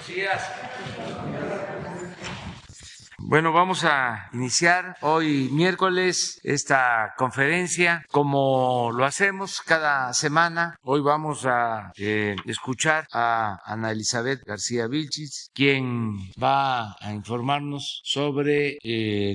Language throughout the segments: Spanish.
Buenos días. Bueno, vamos a iniciar hoy miércoles esta conferencia como lo hacemos cada semana. Hoy vamos a escuchar a Ana Elizabeth García Vilchis, quien va a informarnos sobre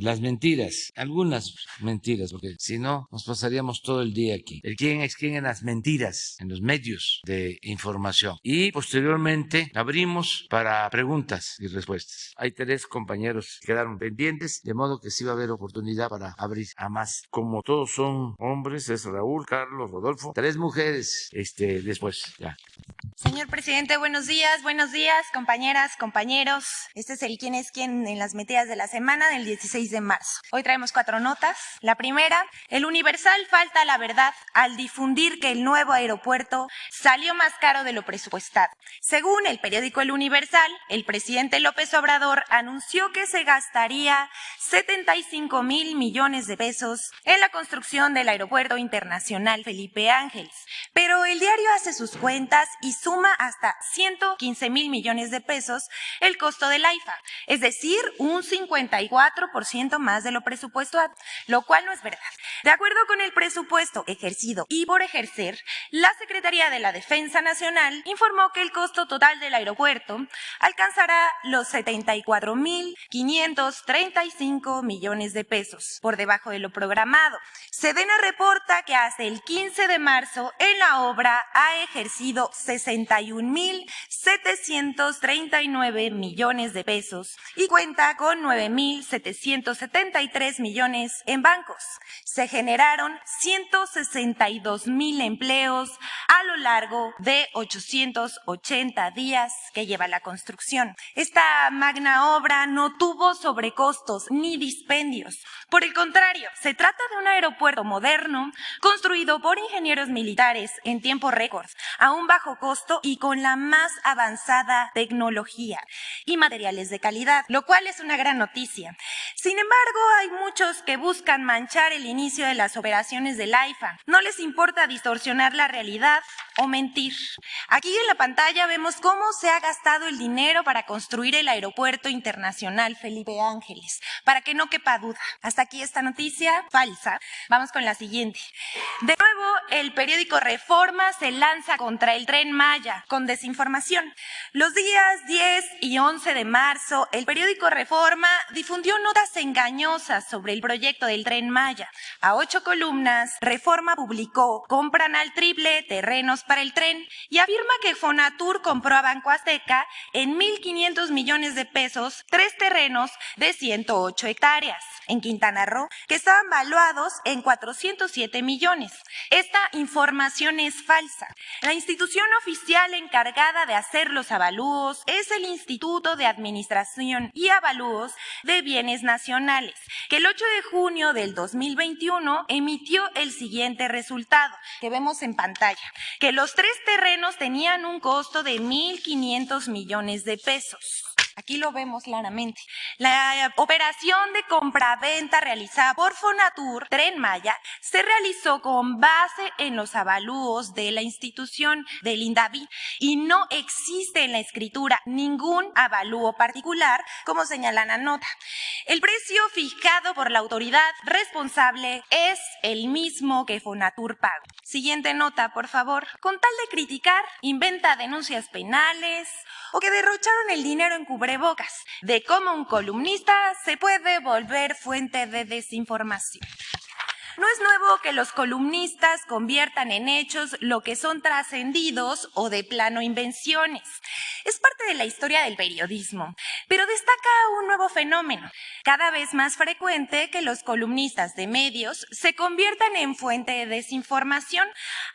las mentiras, algunas mentiras, porque si no nos pasaríamos todo el día aquí. El quién es quién en las mentiras, en los medios de información. Y posteriormente abrimos para preguntas y respuestas. Hay 3 compañeros que quedaron pendientes, de modo que sí va a haber oportunidad para abrir a más. Como todos son hombres, es Raúl, Carlos, Rodolfo, 3 mujeres después. Ya. Señor presidente, buenos días, compañeras, compañeros. Este es el quién es quién en las mentiras de la semana del 16 de marzo. Hoy traemos 4 notas. La primera, el Universal falta a la verdad al difundir que el nuevo aeropuerto salió más caro de lo presupuestado. Según el periódico El Universal, el presidente López Obrador anunció que se gastaría 75,000 millones de pesos en la construcción del Aeropuerto Internacional Felipe Ángeles. Pero el diario hace sus cuentas y suma hasta 115,000 millones de pesos el costo del AIFA, es decir, un 54% más de lo presupuestado, lo cual no es verdad. De acuerdo con el presupuesto ejercido y por ejercer, la Secretaría de la Defensa Nacional informó que el costo total del aeropuerto alcanzará los 74,535 millones de pesos, por debajo de lo programado. Sedena reporta que hasta el 15 de marzo en la obra ha ejercido 61,739 millones de pesos y cuenta con 9,773 millones en bancos. Se generaron 162,000 empleos a lo largo de 880 días que lleva la construcción. Esta magna obra no tuvo sobrecostos ni dispendios. Por el contrario, se trata de un aeropuerto moderno construido por ingenieros militares en tiempo récord, a un bajo costo y con la más avanzada tecnología y materiales de calidad, lo cual es una gran noticia. Sin embargo, hay muchos que buscan manchar el inicio de las operaciones del AIFA. No les importa distorsionar la realidad o mentir. Aquí en la pantalla vemos cómo se ha gastado el dinero para construir el Aeropuerto Internacional Felipe Ángeles, para que no quepa duda. Hasta aquí esta noticia falsa. Vamos con la siguiente. De nuevo, el periódico Reforma se lanza contra el Tren Maya con desinformación. Los días 10 y 11 de marzo, el periódico Reforma difundió notas engañosas sobre el proyecto del Tren Maya. A 8 columnas, Reforma publicó: compran al triple terrenos para el tren, y afirma que Fonatur compró a Banco Azteca en 1,500 millones de pesos 3 terrenos de 108 hectáreas en Quintana Roo, que estaban valuados en 407 millones. Esta información es falsa. La institución oficial encargada de hacer los avalúos es el Instituto de Administración y Avalúos de Bienes Nacionales, que el 8 de junio del 2021 emitió el siguiente resultado, que vemos en pantalla, que los 3 terrenos tenían un costo de 1,500 millones de pesos. Aquí lo vemos claramente. La operación de compraventa realizada por Fonatur Tren Maya se realizó con base en los avalúos de la institución del INDAVI y no existe en la escritura ningún avalúo particular, como señala la nota. El precio fijado por la autoridad responsable es el mismo que Fonatur pagó. Siguiente nota, por favor. Con tal de criticar, inventa denuncias penales o que derrocharon el dinero en cubrebocas, de cómo un columnista se puede volver fuente de desinformación. No es nuevo que los columnistas conviertan en hechos lo que son trascendidos o de plano invenciones. Es parte de la historia del periodismo, pero destaca un nuevo fenómeno, cada vez más frecuente, que los columnistas de medios se conviertan en fuente de desinformación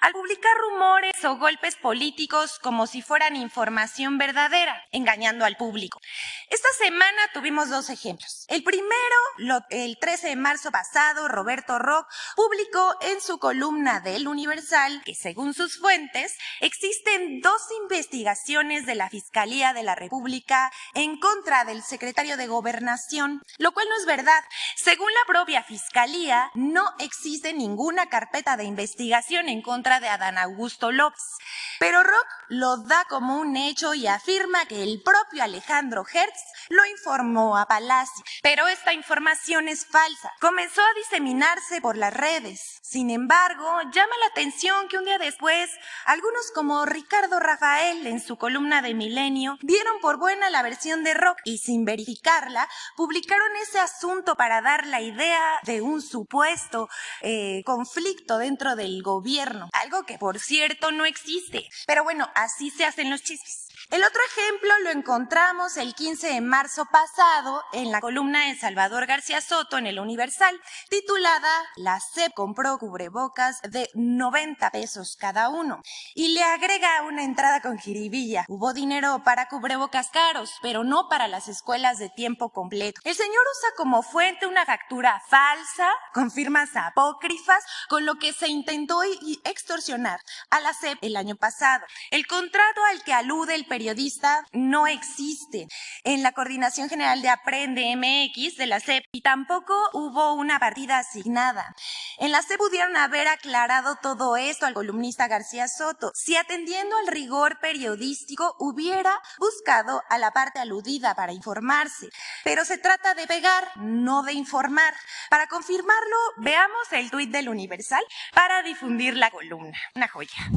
al publicar rumores o golpes políticos como si fueran información verdadera, engañando al público. Esta semana tuvimos 2 ejemplos. El primero, el 13 de marzo pasado, Roberto Roch publicó en su columna del Universal que, según sus fuentes, existen 2 investigaciones de la Fiscalía Fiscalía de la República en contra del secretario de Gobernación, lo cual no es verdad. Según la propia Fiscalía, no existe ninguna carpeta de investigación en contra de Adán Augusto López. Pero Rock lo da como un hecho y afirma que el propio Alejandro Hertz lo informó a Palacio. Pero esta información es falsa. Comenzó a diseminarse por las redes. Sin embargo, llama la atención que un día después, algunos como Ricardo Rafael en su columna de Milenio dieron por buena la versión de Rock y sin verificarla, publicaron ese asunto para dar la idea de un supuesto conflicto dentro del gobierno. Algo que, por cierto, no existe. Pero bueno, así se hacen los chismes. El otro ejemplo lo encontramos el 15 de marzo pasado en la columna de Salvador García Soto en El Universal, titulada "La SEP compró cubrebocas de 90 pesos cada uno", y le agrega una entrada con jiribilla. Hubo dinero para cubrebocas caros, pero no para las escuelas de tiempo completo. El señor usa como fuente una factura falsa, con firmas apócrifas, con lo que se intentó extorsionar a la SEP el año pasado. El contrato al que alude el periodista no existe en la Coordinación General de Aprende MX de la SEP y tampoco hubo una partida asignada. En la SEP pudieron haber aclarado todo esto al columnista García Soto si, atendiendo al rigor periodístico, hubiera buscado a la parte aludida para informarse. Pero se trata de pegar, no de informar. Para confirmarlo, veamos el tuit del Universal para difundir la columna. Una joya.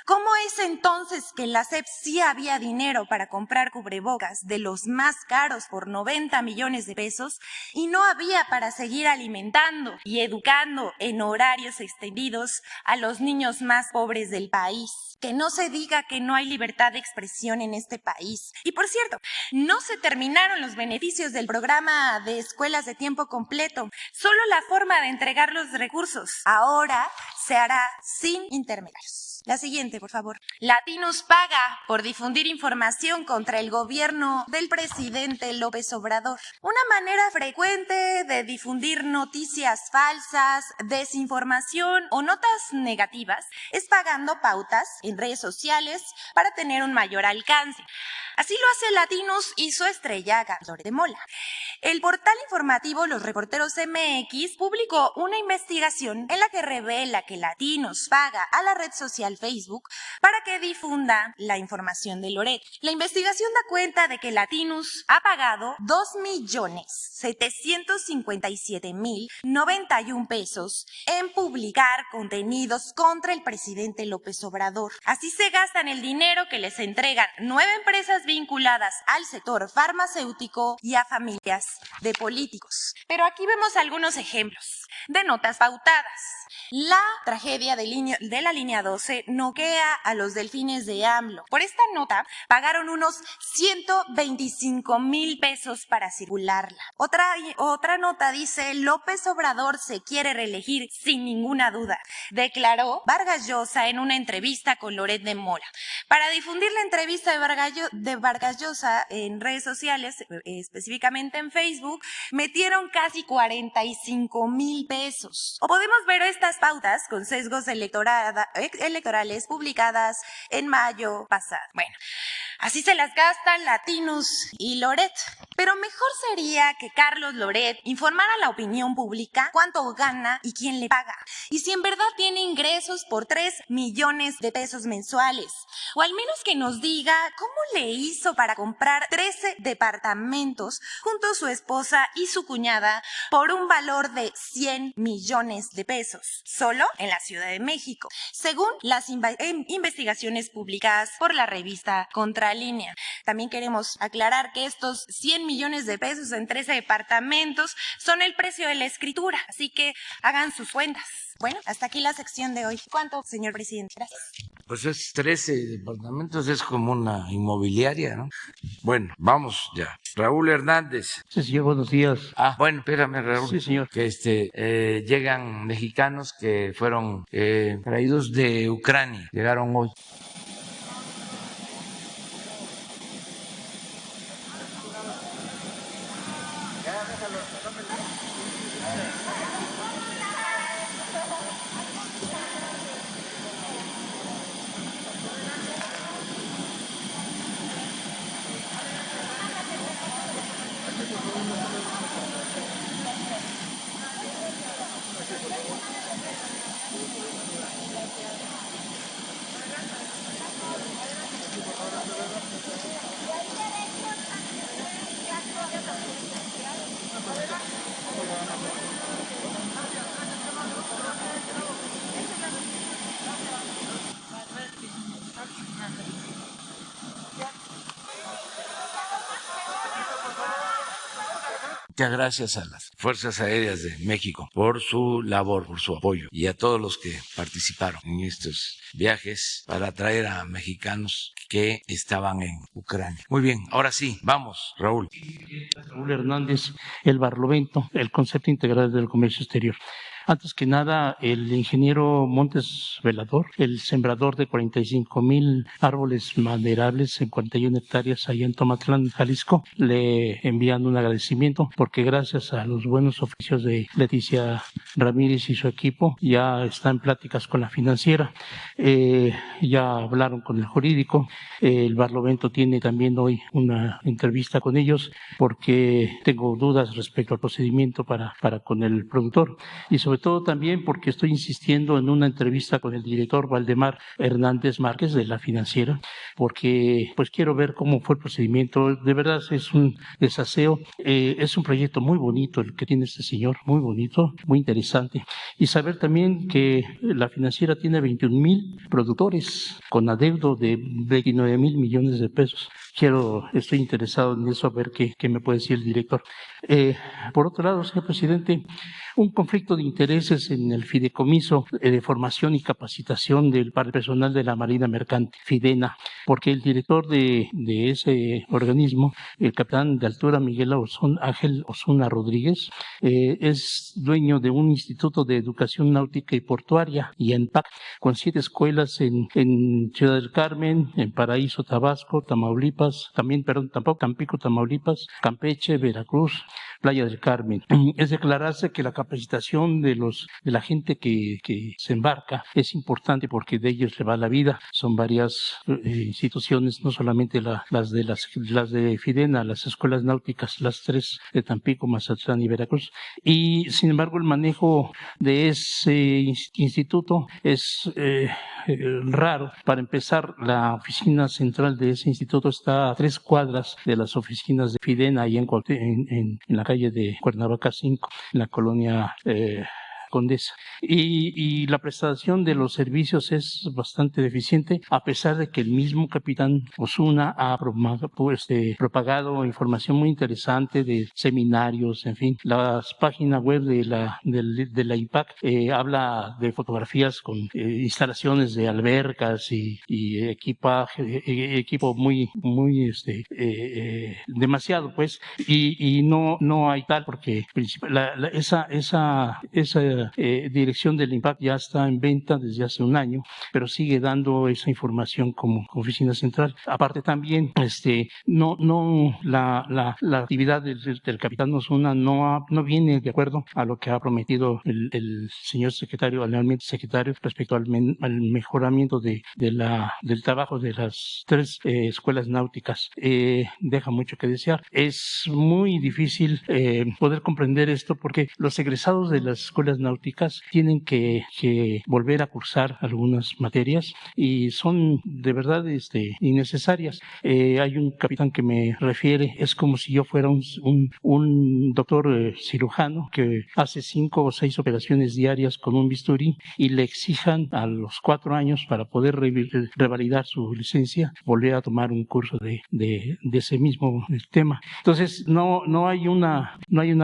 ¿Cómo es entonces que en la SEP sí había dinero para comprar cubrebocas de los más caros por 90 millones de pesos y no había para seguir alimentando y educando en horarios extendidos a los niños más pobres del país? Que no se diga que no hay libertad de expresión en este país. Y por cierto, no se terminaron los beneficios del programa de escuelas de tiempo completo, solo la forma de entregar los recursos. Ahora se hará sin intermediarios. La siguiente, por favor. Latinos paga por difundir información contra el gobierno del presidente López Obrador. Una manera frecuente de difundir noticias falsas, desinformación o notas negativas es pagando pautas en redes sociales para tener un mayor alcance. Así lo hace Latinos y su estrella Gabriel de Mola. El portal informativo Los Reporteros MX publicó una investigación en la que revela que Latinos paga a la red social Facebook para que difunda la información de Loret. La investigación da cuenta de que Latinos ha pagado 2.757.091 pesos en publicar contenidos contra el presidente López Obrador. Así se gastan el dinero que les entregan 9 empresas vinculadas al sector farmacéutico y a familias de políticos. Pero aquí vemos algunos ejemplos de notas pautadas. La tragedia de la línea 12 noquea a los delfines de AMLO. Por esta nota pagaron unos 125,000 pesos para circularla. Otra nota dice: López Obrador se quiere reelegir sin ninguna duda, declaró Vargas Llosa en una entrevista con Loret de Mola. Para difundir la entrevista de Vargas Llosa en redes sociales, específicamente en Facebook, metieron casi 45,000 pesos. O podemos ver estas pautas con sesgos electorales publicadas en mayo pasado. Bueno, así se las gastan Latinos y Loret. Pero mejor sería que Carlos Loret informara a la opinión pública cuánto gana y quién le paga. Y si en verdad tiene ingresos por 3 millones de pesos mensuales. O al menos que nos diga cómo le hizo para comprar 13 departamentos junto a su esposa y su cuñada por un valor de 100 millones de pesos, solo en la Ciudad de México, según las investigaciones publicadas por la revista Contralínea. También queremos aclarar que estos 100 millones de pesos en 13 departamentos son el precio de la escritura, así que hagan sus cuentas. Bueno, hasta aquí la sección de hoy. ¿Cuánto, señor presidente? Gracias. Pues es 13 departamentos, es como una inmobiliaria, ¿no? Bueno, vamos ya. Raúl Hernández. Sí, señor, buenos días. Bueno, espérame, Raúl. Sí, señor. Que llegan mexicanos que fueron traídos de Ucrania, llegaron hoy. Muchas gracias a las Fuerzas Aéreas de México por su labor, por su apoyo y a todos los que participaron en estos viajes para traer a mexicanos que estaban en Ucrania. Muy bien, ahora sí, vamos, Raúl. Raúl Hernández, el Barlovento, el concepto integral del comercio exterior. Antes que nada, el ingeniero Montes Velador, el sembrador de 45,000 árboles maderables en 41 hectáreas allá en Tomatlán, Jalisco, le envían un agradecimiento porque gracias a los buenos oficios de Leticia Ramírez y su equipo ya está en pláticas con la financiera, ya hablaron con el jurídico. El Barlovento tiene también hoy una entrevista con ellos porque tengo dudas respecto al procedimiento para con el productor y sobre todo también porque estoy insistiendo en una entrevista con el director Valdemar Hernández Márquez de la financiera, porque pues quiero ver cómo fue el procedimiento. De verdad es un desaseo, es un proyecto muy bonito el que tiene este señor, muy bonito, muy interesante. Y saber también que la financiera tiene 21,000 productores con adeudo de 29,000 millones de pesos. Estoy interesado en eso, a ver qué me puede decir el director. Por otro lado, señor presidente, un conflicto de intereses en el fideicomiso de formación y capacitación para el personal de la Marina Mercante, FIDENA, porque el director de ese organismo, el capitán de altura Miguel Ángel Osuna Rodríguez, es dueño de un instituto de educación náutica y portuaria, IENPAC, con 7 escuelas en Ciudad del Carmen, en Paraíso, Tabasco, Tamaulipas, Tampico, Tamaulipas, Campeche, Veracruz, Playa del Carmen. Es declararse que la capacitación de la gente que se embarca es importante porque de ellos le va la vida. Son varias instituciones, no solamente las de FIDENA, las escuelas náuticas, las 3 de Tampico, Mazatlán y Veracruz. Y sin embargo el manejo de ese instituto es raro. Para empezar, la oficina central de ese instituto está a 3 cuadras de las oficinas de FIDENA, ahí en la calle de Cuernavaca 5, en la colonia Condesa. Y la prestación de los servicios es bastante deficiente, a pesar de que el mismo capitán Osuna ha propagado información muy interesante de seminarios, en fin. La página web de la IPAC habla de fotografías con instalaciones de albercas y equipo muy demasiado, pues, y no hay tal, porque esa dirección del IMPAC ya está en venta desde hace un año, pero sigue dando esa información como oficina central. Aparte también, la actividad del capitán Osuna no viene de acuerdo a lo que ha prometido el señor secretario, al secretario, respecto al mejoramiento del trabajo de las 3 escuelas náuticas. Deja mucho que desear. Es muy difícil poder comprender esto porque los egresados de las escuelas náuticas tienen que volver a cursar algunas materias y son de verdad innecesarias. Hay un capitán que me refiere, es como si yo fuera un doctor cirujano que hace 5 o 6 operaciones diarias con un bisturí y le exijan a los 4 años para poder revalidar su licencia, volver a tomar un curso de ese mismo tema. Entonces no hay una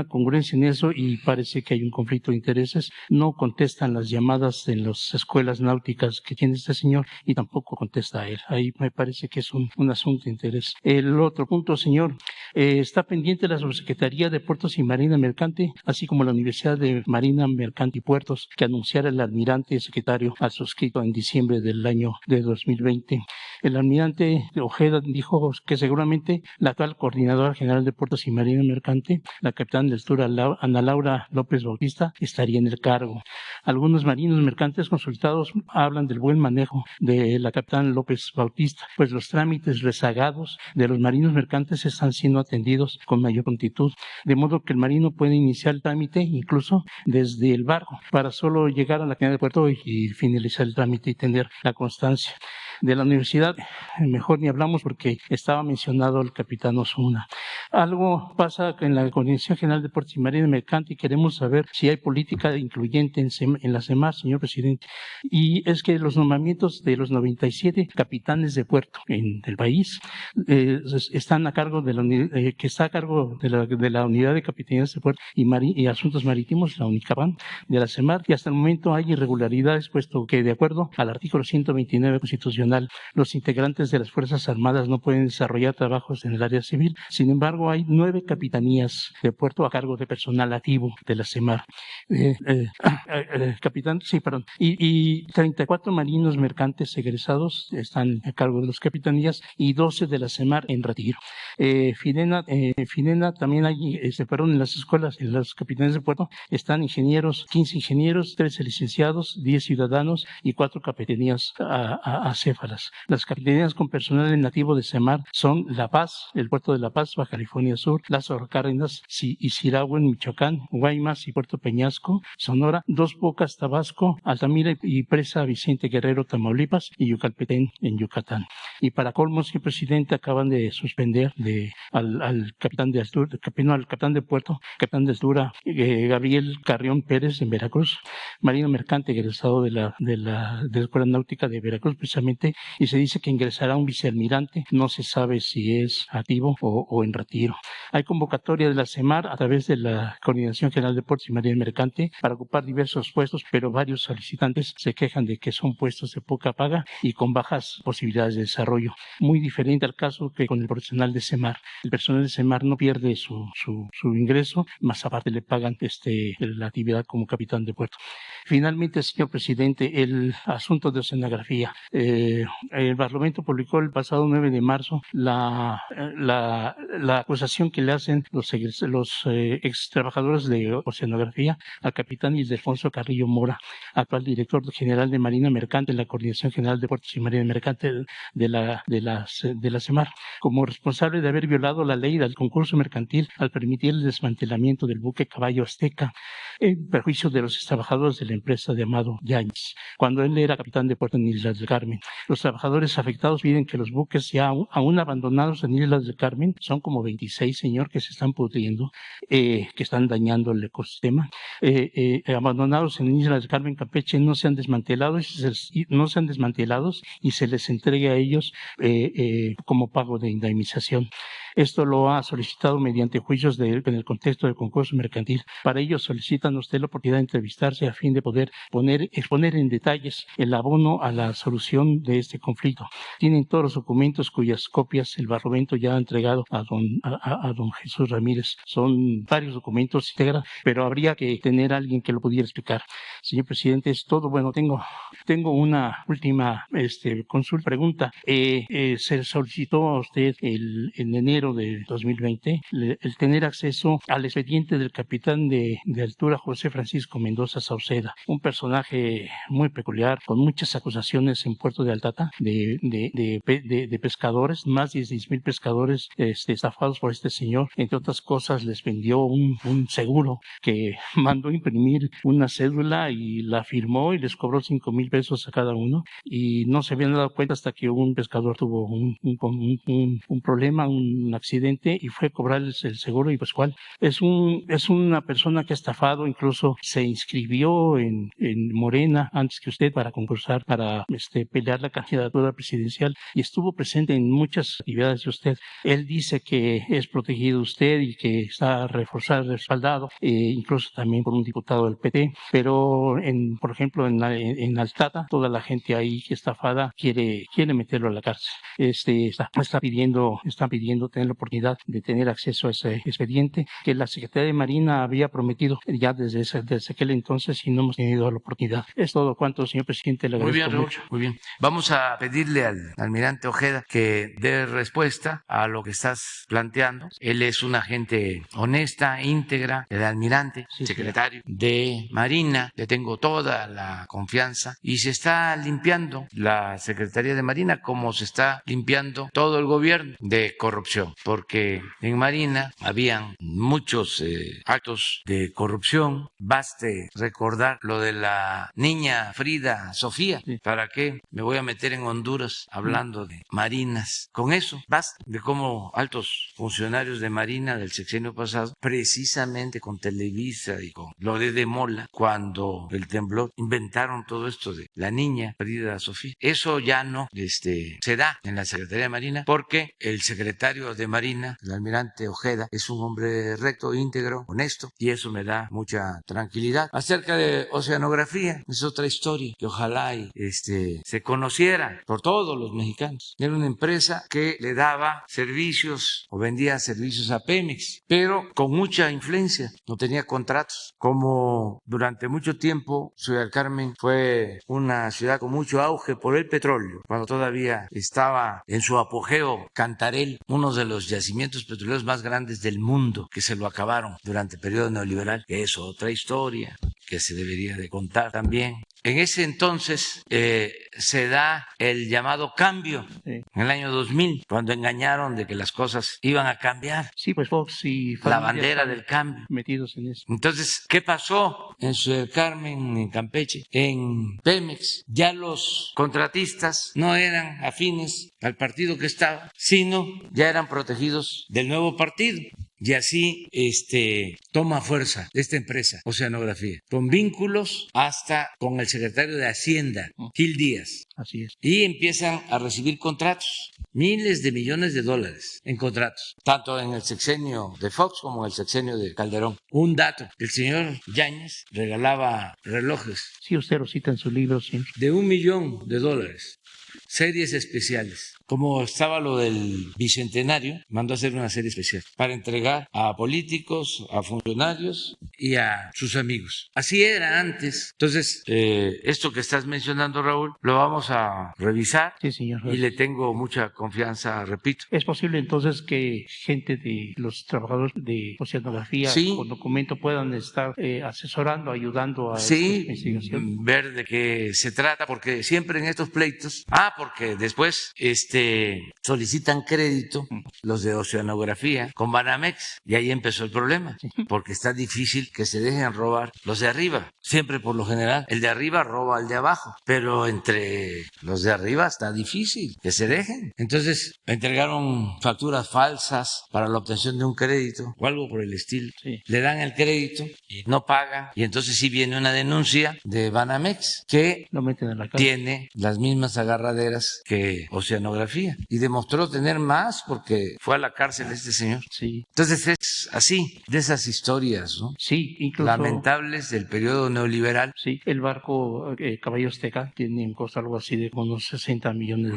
congruencia en eso y parece que hay un conflicto de intereses. No contestan las llamadas en las escuelas náuticas que tiene este señor y tampoco contesta a él. Ahí me parece que es un asunto de interés. El otro punto, señor, está pendiente la Subsecretaría de Puertos y Marina Mercante, así como la Universidad de Marina Mercante y Puertos, que anunciara el almirante secretario al suscrito en diciembre del año de 2020. El almirante Ojeda dijo que seguramente la actual coordinadora general de Puertos y Marina Mercante, la capitán de altura Ana Laura López Bautista, estaría en el cargo. Algunos marinos mercantes consultados hablan del buen manejo de la capitán López Bautista, pues los trámites rezagados de los marinos mercantes están siendo atendidos con mayor prontitud, de modo que el marino puede iniciar el trámite incluso desde el barco para solo llegar a la cadena de puerto y finalizar el trámite y tener la constancia. De la universidad, mejor ni hablamos porque estaba mencionado el capitán Osuna. Algo pasa en la Coordinación General de Puertos y Marina Mercante y queremos saber si hay política incluyente en la CEMAR, señor presidente. Y es que los nombramientos de los 97 capitanes de puerto del país están a cargo de que está a cargo de la Unidad de Capitanías de Puerto y Asuntos Marítimos, la UNICAPAM, de la CEMAR, y hasta el momento hay irregularidades, puesto que de acuerdo al artículo 129 constitucional, los integrantes de las Fuerzas Armadas no pueden desarrollar trabajos en el área civil. Sin embargo, hay 9 capitanías de puerto a cargo de personal activo de la CEMAR. Y 34 marinos mercantes egresados están a cargo de las capitanías y 12 de la CEMAR en retiro. Finena también hay, en las escuelas, en las capitanías de puerto, están ingenieros, 15 ingenieros, 13 licenciados, 10 ciudadanos y 4 capitanías acéfalas. Las capitanías con personal nativo de CEMAR son La Paz, el puerto de La Paz, Baja California Sur, Lázaro Cárdenas y Sirahua en Michoacán, Guaymas y Puerto Peñasco, Sonora, Dos Bocas, Tabasco, Altamira y Presa Vicente Guerrero, Tamaulipas y Yucalpetén en Yucatán. Y para colmo, señor presidente, acaban de suspender al capitán de puerto, capitán de altura, Gabriel Carrión Pérez en Veracruz, marino mercante egresado de la Escuela Náutica de Veracruz precisamente, y se dice que ingresará un vicealmirante, no se sabe si es activo o en retiro. Hay convocatoria de la CEMAR a través de la Coordinación General de Puertos y Marina Mercante para ocupar diversos puestos, pero varios solicitantes se quejan de que son puestos de poca paga y con bajas posibilidades de desarrollo. Muy diferente al caso que con el personal de CEMAR. El personal de CEMAR no pierde su ingreso, más aparte le pagan la actividad como capitán de puerto. Finalmente, señor presidente, el asunto de oceanografía. El Parlamento publicó el pasado 9 de marzo la acusación que le hacen los ex trabajadores de oceanografía al capitán Ildefonso Carrillo Mora, actual director general de Marina Mercante en la Coordinación General de Puertos y Marina Mercante de la CEMAR, como responsable de haber violado la ley del concurso mercantil al permitir el desmantelamiento del buque Caballo Azteca en perjuicio de los trabajadores de la empresa de Amado Yáñez, cuando él era capitán de puerto en Islas del Carmen. Los trabajadores afectados piden que los buques ya aún abandonados en Islas del Carmen, son como 26, señor, que se están pudriendo, que están dañando el ecosistema, abandonados en Islas del Carmen, Campeche, no sean desmantelados y se les entregue a ellos como pago de indemnización. Esto lo ha solicitado mediante juicios en el contexto del concurso mercantil. Para ello solicitan a usted la oportunidad de entrevistarse a fin de poder exponer en detalles el abono a la solución de este conflicto. Tienen todos los documentos cuyas copias el Parlamento ya ha entregado a don Jesús Ramírez. Son varios documentos íntegra, pero habría que tener a alguien que lo pudiera explicar. Señor presidente, es todo. Bueno, tengo una última pregunta. Se solicitó a usted en enero de 2020 el tener acceso al expediente del capitán de altura José Francisco Mendoza Sauceda, un personaje muy peculiar, con muchas acusaciones en Puerto de Altata de pescadores, más de 16,000 pescadores estafados por este señor. Entre otras cosas, les vendió un seguro que mandó imprimir una cédula y la firmó y les cobró 5,000 pesos a cada uno, y no se habían dado cuenta hasta que un pescador tuvo un problema, un accidente, y fue a cobrar el seguro. Y pues cuál es una persona que ha estafado, incluso se inscribió en Morena antes que usted para concursar, para pelear la candidatura presidencial, y estuvo presente en muchas actividades de usted. Él dice que es protegido usted y que está reforzado, respaldado, incluso también por un diputado del PT, pero por ejemplo en Altata toda la gente ahí estafada quiere meterlo a la cárcel. Está pidiendo tener la oportunidad de tener acceso a ese expediente que la Secretaría de Marina había prometido ya desde aquel entonces, y no hemos tenido la oportunidad. Es todo cuanto, señor presidente. Le agradezco. Muy bien, Raúl, mucho. muy bien. Vamos a pedirle al almirante Ojeda que dé respuesta a lo que estás planteando. Él es una gente honesta, íntegra, el almirante, Sí, secretario de Marina. Le tengo toda la confianza, y se está limpiando la Secretaría de Marina como se está limpiando todo el gobierno de corrupción. eso, porque en Marina habían muchos actos de corrupción. Baste recordar lo de la niña Frida Sofía. Sí. ¿Para qué me voy a meter en Honduras hablando de marinas? Con eso basta, de cómo altos funcionarios de Marina del sexenio pasado, precisamente con Televisa y con lo de Mola, cuando el temblor, inventaron todo esto de la niña Frida Sofía. Eso ya no se da en la Secretaría de Marina, porque el secretario de Marina, el almirante Ojeda, es un hombre recto, íntegro, honesto, y eso me da mucha tranquilidad. Acerca de oceanografía, es otra historia que ojalá se conociera por todos los mexicanos. Era una empresa que le daba servicios o vendía servicios a Pemex, pero con mucha influencia, no tenía contratos. Como durante mucho tiempo Ciudad del Carmen fue una ciudad con mucho auge por el petróleo, cuando todavía estaba en su apogeo Cantarell, uno de los yacimientos petroleros más grandes del mundo, que se lo acabaron durante el periodo neoliberal, que es otra historia que se debería de contar también. En ese entonces se da el llamado cambio, en el año 2000, cuando engañaron de que las cosas iban a cambiar. Sí, pues Fox y La familia bandera están del cambio. metidos en eso. Entonces, ¿qué pasó en Ciudad del Carmen, en Campeche, en Pemex? Ya los contratistas no eran afines al partido que estaba, sino ya eran protegidos del nuevo partido. Y así toma fuerza esta empresa, Oceanografía, con vínculos hasta con el secretario de Hacienda, Gil Díaz. Así es. Y empiezan a recibir contratos, miles de millones de dólares en contratos, tanto en el sexenio de Fox como en el sexenio de Calderón. Un dato, el señor Yáñez regalaba relojes Sí, usted lo cita en su libro, señor. de $1 millón, series especiales. Como estaba lo del bicentenario, mandó a hacer una serie especial para entregar a políticos, a funcionarios y a sus amigos. Así era antes. Entonces, esto que estás mencionando, Raúl, lo vamos a revisar. Sí, señor. Y le tengo mucha confianza, repito. ¿Es posible entonces que gente de los trabajadores de oceanografía Sí. con documento puedan estar asesorando, ayudando a esta Sí, investigación? ver de qué se trata, porque siempre en estos pleitos, porque después solicitan crédito los de oceanografía con Banamex, y ahí empezó el problema, porque está difícil que se dejen robar los de arriba. Siempre, por lo general, el de arriba roba al de abajo, pero entre los de arriba está difícil que se dejen. Entonces entregaron facturas falsas para la obtención de un crédito o algo por el estilo. Sí. Le dan el crédito y no pagan, y entonces sí viene una denuncia de Banamex que Lo meten en la cárcel. tiene las mismas agarraderas que Oceanografía, y demostró tener más porque fue a la cárcel este señor. Sí. Entonces es así, de esas historias, ¿no? Sí, incluso. Lamentables del periodo neoliberal. Sí, el barco Caballo Azteca tiene un costo algo así de unos $60 millones.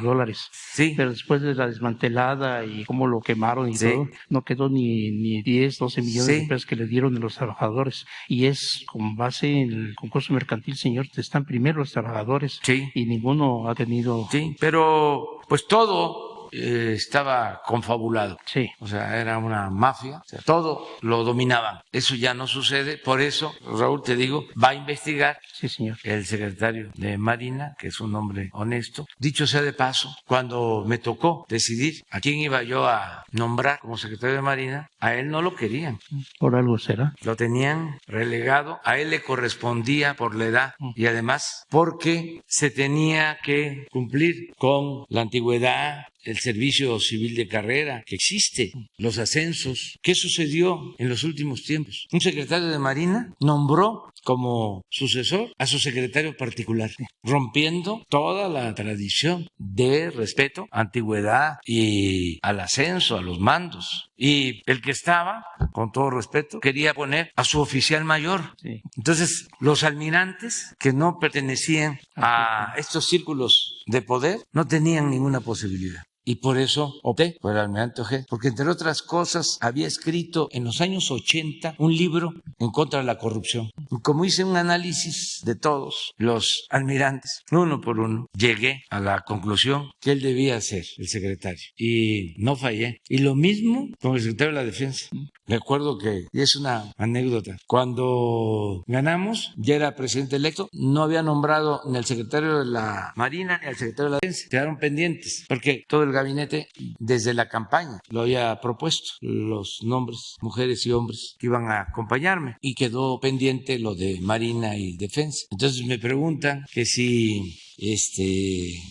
Sí, Pero después de la desmantelada y cómo lo quemaron y Sí. todo, no quedó ni 10, 12 millones Sí. de pesos que le dieron a los trabajadores. Y es con base en el concurso mercantil, señor, están primero los trabajadores sí, y ninguno ha tenido. sí, pero pues todo estaba confabulado. Sí. O sea, era una mafia, o sea, todo lo dominaban. Eso ya no sucede, por eso, Raúl, te digo, va a investigar Sí, señor. el secretario de Marina, que es un hombre honesto. Dicho sea de paso, cuando me tocó decidir a quién iba yo a nombrar como secretario de Marina, a él no lo querían. Por algo será. Lo tenían relegado, a él le correspondía por la edad y además porque se tenía que cumplir con la antigüedad, el servicio civil de carrera que existe, los ascensos. ¿Qué sucedió en los últimos tiempos? Un secretario de Marina nombró como sucesor a su secretario particular, rompiendo toda la tradición de respeto, antigüedad y al ascenso, a los mandos. Y el que estaba, con todo respeto, quería poner a su oficial mayor. Sí. Entonces, los almirantes que no pertenecían a estos círculos de poder no tenían ninguna posibilidad. Y por eso opté por el almirante Ojeda, porque entre otras cosas había escrito en los años 80 un libro en contra de la corrupción. Y como hice un análisis de todos los almirantes, uno por uno, llegué a la conclusión que él debía ser el secretario. Y no fallé. Y lo mismo con el secretario de la Defensa. Recuerdo que, y es una anécdota, cuando ganamos, ya era presidente electo, no había nombrado ni al secretario de la Marina ni al secretario de la Defensa. Quedaron pendientes, porque todo el gabinete desde la campaña, lo había propuesto, los nombres, mujeres y hombres que iban a acompañarme, y quedó pendiente lo de Marina y Defensa. Entonces me preguntan que si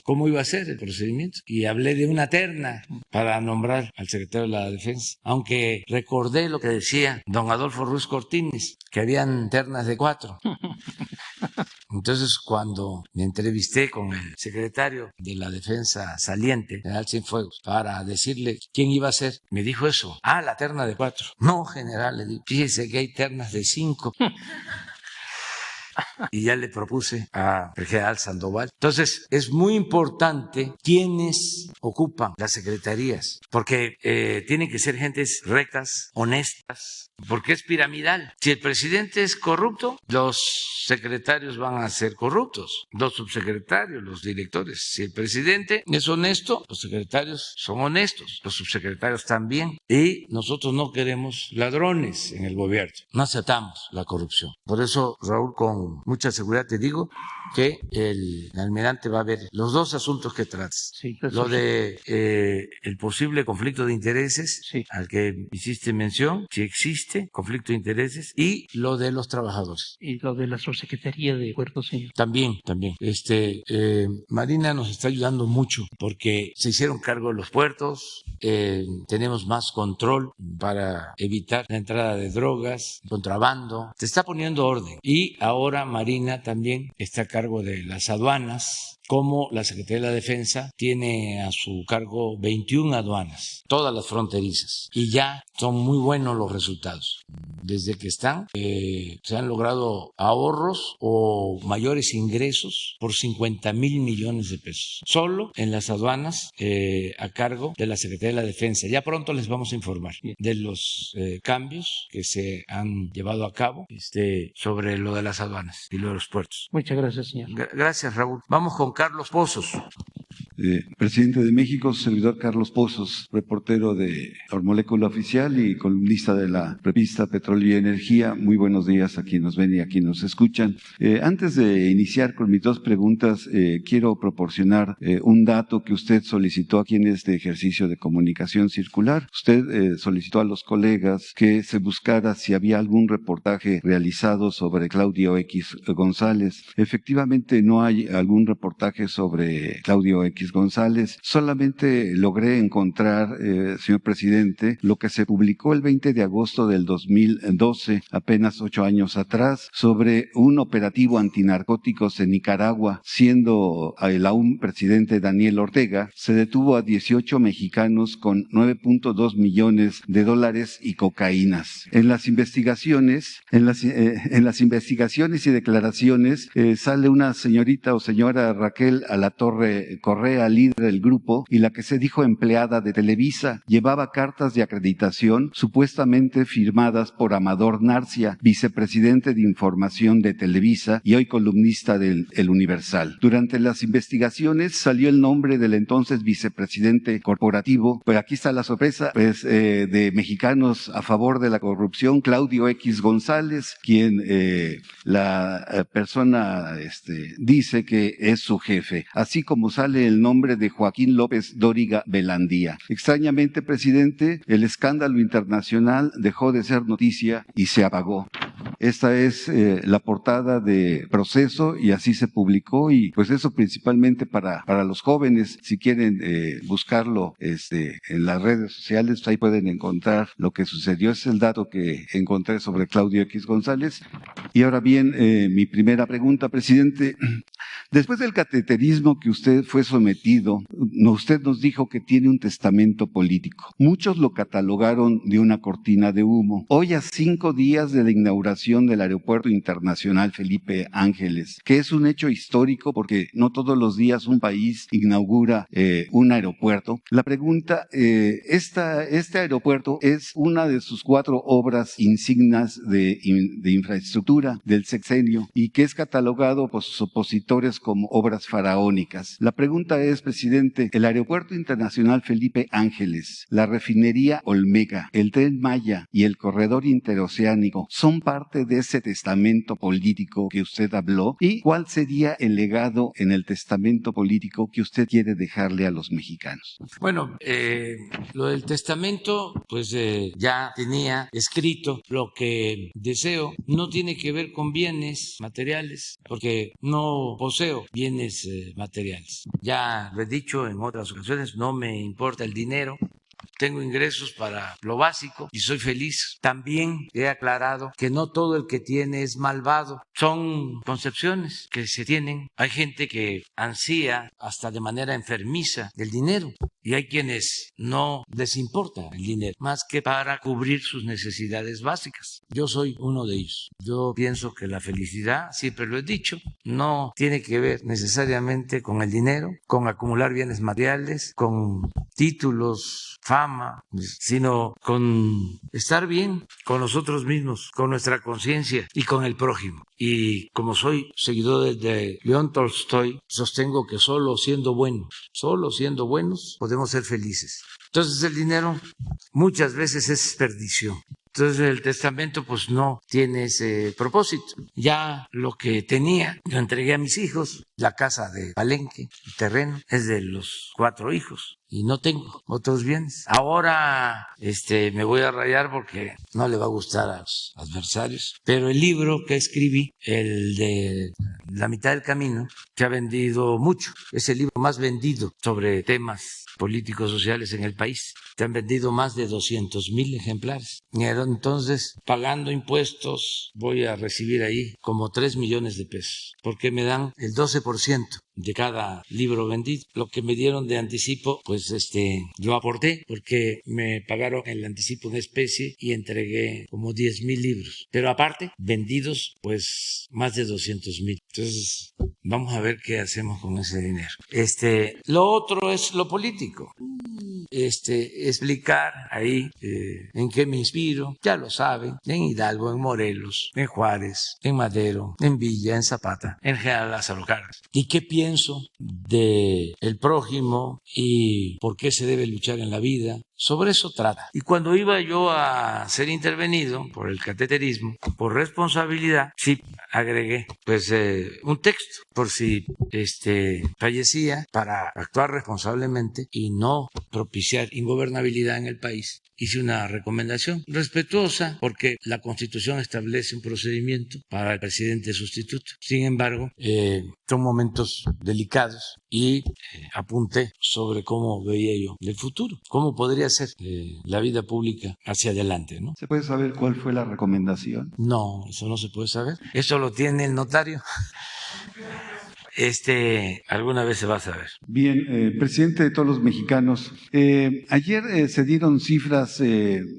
cómo iba a ser el procedimiento, y hablé de una terna para nombrar al secretario de la Defensa, aunque recordé lo que decía don Adolfo Ruiz Cortines, que habían ternas de 4. Entonces, cuando me entrevisté con el secretario de la Defensa saliente, general Cienfuegos, para decirle quién iba a ser, me dijo eso: la terna de 4. No, general, le dije, fíjese que hay ternas de 5. Y ya le propuse al general Sandoval. Entonces, es muy importante quienes ocupan las secretarías, porque tienen que ser gentes rectas, honestas, porque es piramidal. Si el presidente es corrupto, los secretarios van a ser corruptos, los subsecretarios, los directores. Si el presidente es honesto, los secretarios son honestos, los subsecretarios también. Y nosotros no queremos ladrones en el gobierno, no aceptamos la corrupción. Por eso, Raúl, con mucha seguridad te digo que el almirante va a ver los dos asuntos que tratas. Sí, lo de el posible conflicto de intereses, sí, al que hiciste mención, si existe conflicto de intereses, y lo de los trabajadores. Y lo de la subsecretaría de Puertos, señor. También. Marina nos está ayudando mucho porque se hicieron cargo de los puertos, tenemos más control para evitar la entrada de drogas, contrabando, se está poniendo orden. Y ahora Marina también está a cargo de las aduanas, como la Secretaría de la Defensa tiene a su cargo 21 aduanas, todas las fronterizas, y ya son muy buenos los resultados. Desde que están, se han logrado ahorros o mayores ingresos por 50,000 millones de pesos, solo en las aduanas a cargo de la Secretaría de la Defensa. Ya pronto les vamos a informar de los cambios que se han llevado a cabo sobre lo de las aduanas y lo de los puertos. Muchas gracias, señor. Gracias, Raúl. Vamos con Carlos Pozos. Presidente de México, servidor Carlos Pozos, reportero de Molécula Oficial y columnista de la revista Petróleo y Energía. Muy buenos días a quienes nos ven y a quienes nos escuchan. Antes de iniciar con mis dos preguntas, quiero proporcionar un dato que usted solicitó aquí en este ejercicio de comunicación circular. Usted solicitó a los colegas que se buscara si había algún reportaje realizado sobre Claudio X González. Efectivamente, no hay algún reportaje sobre Claudio X González. Solamente logré encontrar, señor presidente, lo que se publicó el 20 de agosto del 2012, apenas 8 años atrás, sobre un operativo antinarcóticos en Nicaragua. Siendo el aún presidente Daniel Ortega, se detuvo a 18 mexicanos con 9.2 millones de dólares y cocaínas. En las investigaciones y declaraciones sale una señorita o señora Raquel Alatorre Correa, líder del grupo, y la que se dijo empleada de Televisa. Llevaba cartas de acreditación supuestamente firmadas por Amador Narcia, vicepresidente de información de Televisa y hoy columnista del El Universal. Durante las investigaciones salió el nombre del entonces vicepresidente corporativo, pero aquí está la sorpresa, de Mexicanos a Favor de la Corrupción, Claudio X González, quien la persona dice que es su jefe, así como sale el nombre de Joaquín López Dóriga Velandía. Extrañamente, presidente, el escándalo internacional dejó de ser noticia y se apagó. Esta es la portada de Proceso y así se publicó, y pues eso principalmente para los jóvenes. Si quieren buscarlo en las redes sociales, pues ahí pueden encontrar lo que sucedió. Es el dato que encontré sobre Claudio X González. Y ahora bien, mi primera pregunta, presidente. Después del cateterismo que usted fue sometido, usted nos dijo que tiene un testamento político. Muchos lo catalogaron de una cortina de humo. Hoy, a 5 días de la inauguración del Aeropuerto Internacional Felipe Ángeles, que es un hecho histórico porque no todos los días un país inaugura un aeropuerto. La pregunta, este aeropuerto es una de sus 4 obras insignes de infraestructura del sexenio y que es catalogado por sus opositores como obras faraónicas. La pregunta es, presidente, el Aeropuerto Internacional Felipe Ángeles, la refinería Olmega, el Tren Maya y el corredor interoceánico son parte parte de ese testamento político que usted habló? ¿Y cuál sería el legado en el testamento político que usted quiere dejarle a los mexicanos? Bueno, lo del testamento, pues ya tenía escrito lo que deseo. No tiene que ver con bienes materiales, porque no poseo bienes materiales. Ya lo he dicho en otras ocasiones, no me importa el dinero. Tengo ingresos para lo básico y soy feliz. También he aclarado que no todo el que tiene es malvado. Son concepciones que se tienen. Hay gente que ansía hasta de manera enfermiza del dinero y hay quienes no les importa el dinero más que para cubrir sus necesidades básicas. Yo soy uno de ellos. Yo pienso que la felicidad, siempre lo he dicho, no tiene que ver necesariamente con el dinero, con acumular bienes materiales, con títulos, fama, sino con estar bien con nosotros mismos, con nuestra conciencia y con el prójimo. Y como soy seguidor de León Tolstoy, sostengo que solo siendo buenos, podemos ser felices. Entonces el dinero muchas veces es perdición. Entonces el testamento pues no tiene ese propósito. Ya lo que tenía lo entregué a mis hijos. La casa de Palenque, el terreno, es de los 4 hijos y no tengo otros bienes. Ahora me voy a rayar porque no le va a gustar a los adversarios, pero el libro que escribí, el de La mitad del camino, se ha vendido mucho. Es el libro más vendido sobre temas políticos sociales en el país. Se han vendido más de 200,000 ejemplares. Y entonces, pagando impuestos, voy a recibir ahí como 3 millones de pesos, porque me dan el 12% de cada libro vendido. Lo que me dieron de anticipo, pues yo aporté, porque me pagaron el anticipo en especie y entregué como 10,000 libros. Pero aparte, vendidos, pues más de 200,000. Entonces, vamos a ver qué hacemos con ese dinero. Lo otro es lo político. Explicar ahí en qué me inspiro, ya lo saben, en Hidalgo, en Morelos, en Juárez, en Madero, en Villa, en Zapata, en General Lázaro Cárdenas. ¿Y qué pienso de el prójimo y por qué se debe luchar en la vida? Sobre eso trata. Y cuando iba yo a ser intervenido por el cateterismo, por responsabilidad, sí agregué pues un texto por si fallecía, para actuar responsablemente y no propiciar ingobernabilidad en el país. Hice una recomendación respetuosa porque la Constitución establece un procedimiento para el presidente sustituto. Sin embargo, son momentos delicados y apunté sobre cómo veía yo el futuro, cómo podría ser la vida pública hacia adelante, ¿no? ¿Se puede saber cuál fue la recomendación? No, eso no se puede saber. Eso lo tiene el notario. Alguna vez se va a saber. Bien, presidente de todos los mexicanos, ayer se dieron cifras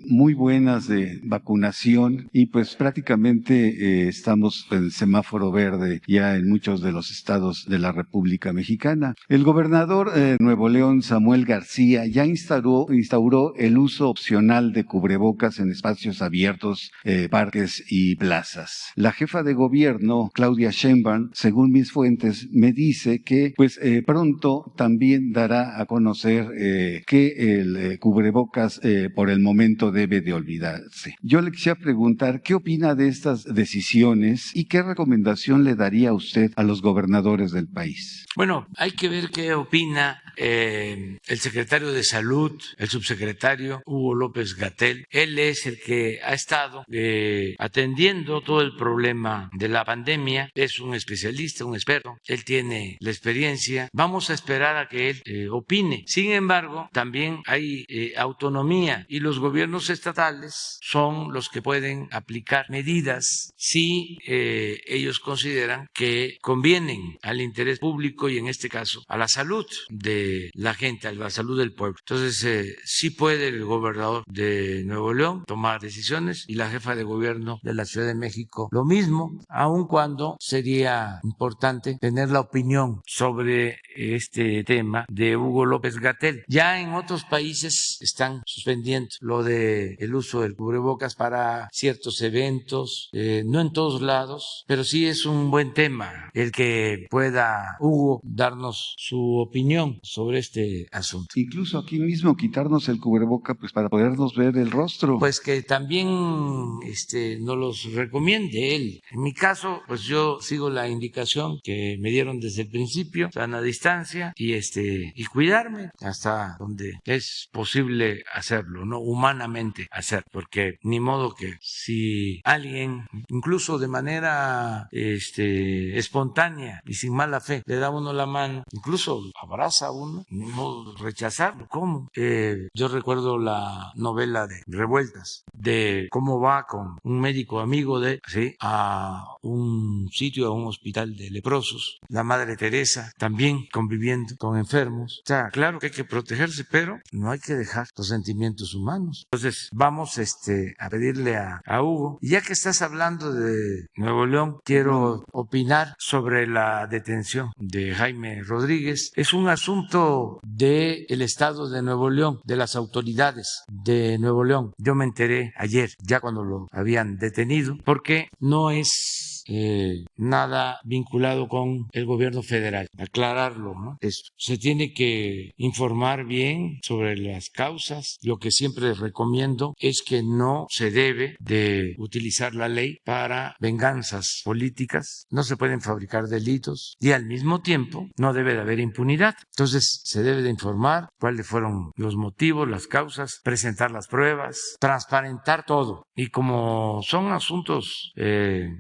muy buenas de vacunación y pues prácticamente estamos en semáforo verde ya en muchos de los estados de la República Mexicana. El gobernador de Nuevo León, Samuel García, ya instauró el uso opcional de cubrebocas en espacios abiertos, parques y plazas. La jefa de gobierno, Claudia Sheinbaum, según mis fuentes, me dice que pues pronto también dará a conocer que el cubrebocas por el momento debe de olvidarse. Yo le quisiera preguntar qué opina de estas decisiones y qué recomendación le daría a usted a los gobernadores del país. Bueno, hay que ver qué opina el secretario de Salud, el subsecretario Hugo López-Gatell. Él es el que ha estado atendiendo todo el problema de la pandemia. Es un especialista, un experto. Él tiene la experiencia. Vamos a esperar a que él opine. Sin embargo, también hay autonomía y los gobiernos estatales son los que pueden aplicar medidas si ellos consideran que convienen al interés público y en este caso a la salud de la gente, a la salud del pueblo. Entonces sí puede el gobernador de Nuevo León tomar decisiones y la jefa de gobierno de la Ciudad de México lo mismo, aun cuando sería importante tener tener la opinión sobre este tema de Hugo López-Gatell. Ya en otros países están suspendiendo lo de el uso del cubrebocas para ciertos eventos, no en todos lados, pero sí es un buen tema el que pueda Hugo darnos su opinión sobre este asunto. Incluso aquí mismo quitarnos el cubreboca pues para podernos ver el rostro. Pues que también nos los recomiende él. En mi caso, pues yo sigo la indicación que me dieron desde el principio, sana distancia y cuidarme hasta donde es posible hacerlo, no humanamente hacer, porque ni modo que si alguien, incluso de manera espontánea y sin mala fe, le da a uno la mano, incluso abraza a uno, ni modo de rechazarlo. ¿Cómo? Yo recuerdo la novela de Revueltas, de cómo va con un médico amigo de a un sitio, a un hospital de leprosos, la Madre Teresa también conviviendo con enfermos. O sea, claro que hay que protegerse, pero no hay que dejar los sentimientos humanos. Entonces vamos a pedirle a Hugo, y ya que estás hablando de Nuevo León, quiero opinar sobre la detención de Jaime Rodríguez. Es un asunto del Estado de Nuevo León, de las autoridades de Nuevo León. Yo me enteré ayer, ya cuando lo habían detenido, porque no es nada vinculado con el gobierno federal. Aclararlo, ¿no? Esto. Se tiene que informar bien sobre las causas. Lo que siempre recomiendo es que no se debe de utilizar la ley para venganzas políticas. No se pueden fabricar delitos y al mismo tiempo no debe de haber impunidad. Entonces se debe de informar cuáles fueron los motivos, las causas, presentar las pruebas, transparentar todo. Y como son asuntos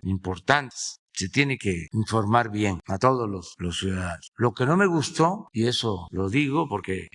importantes, se tiene que informar bien a todos los ciudadanos. Lo que no me gustó, y eso lo digo porque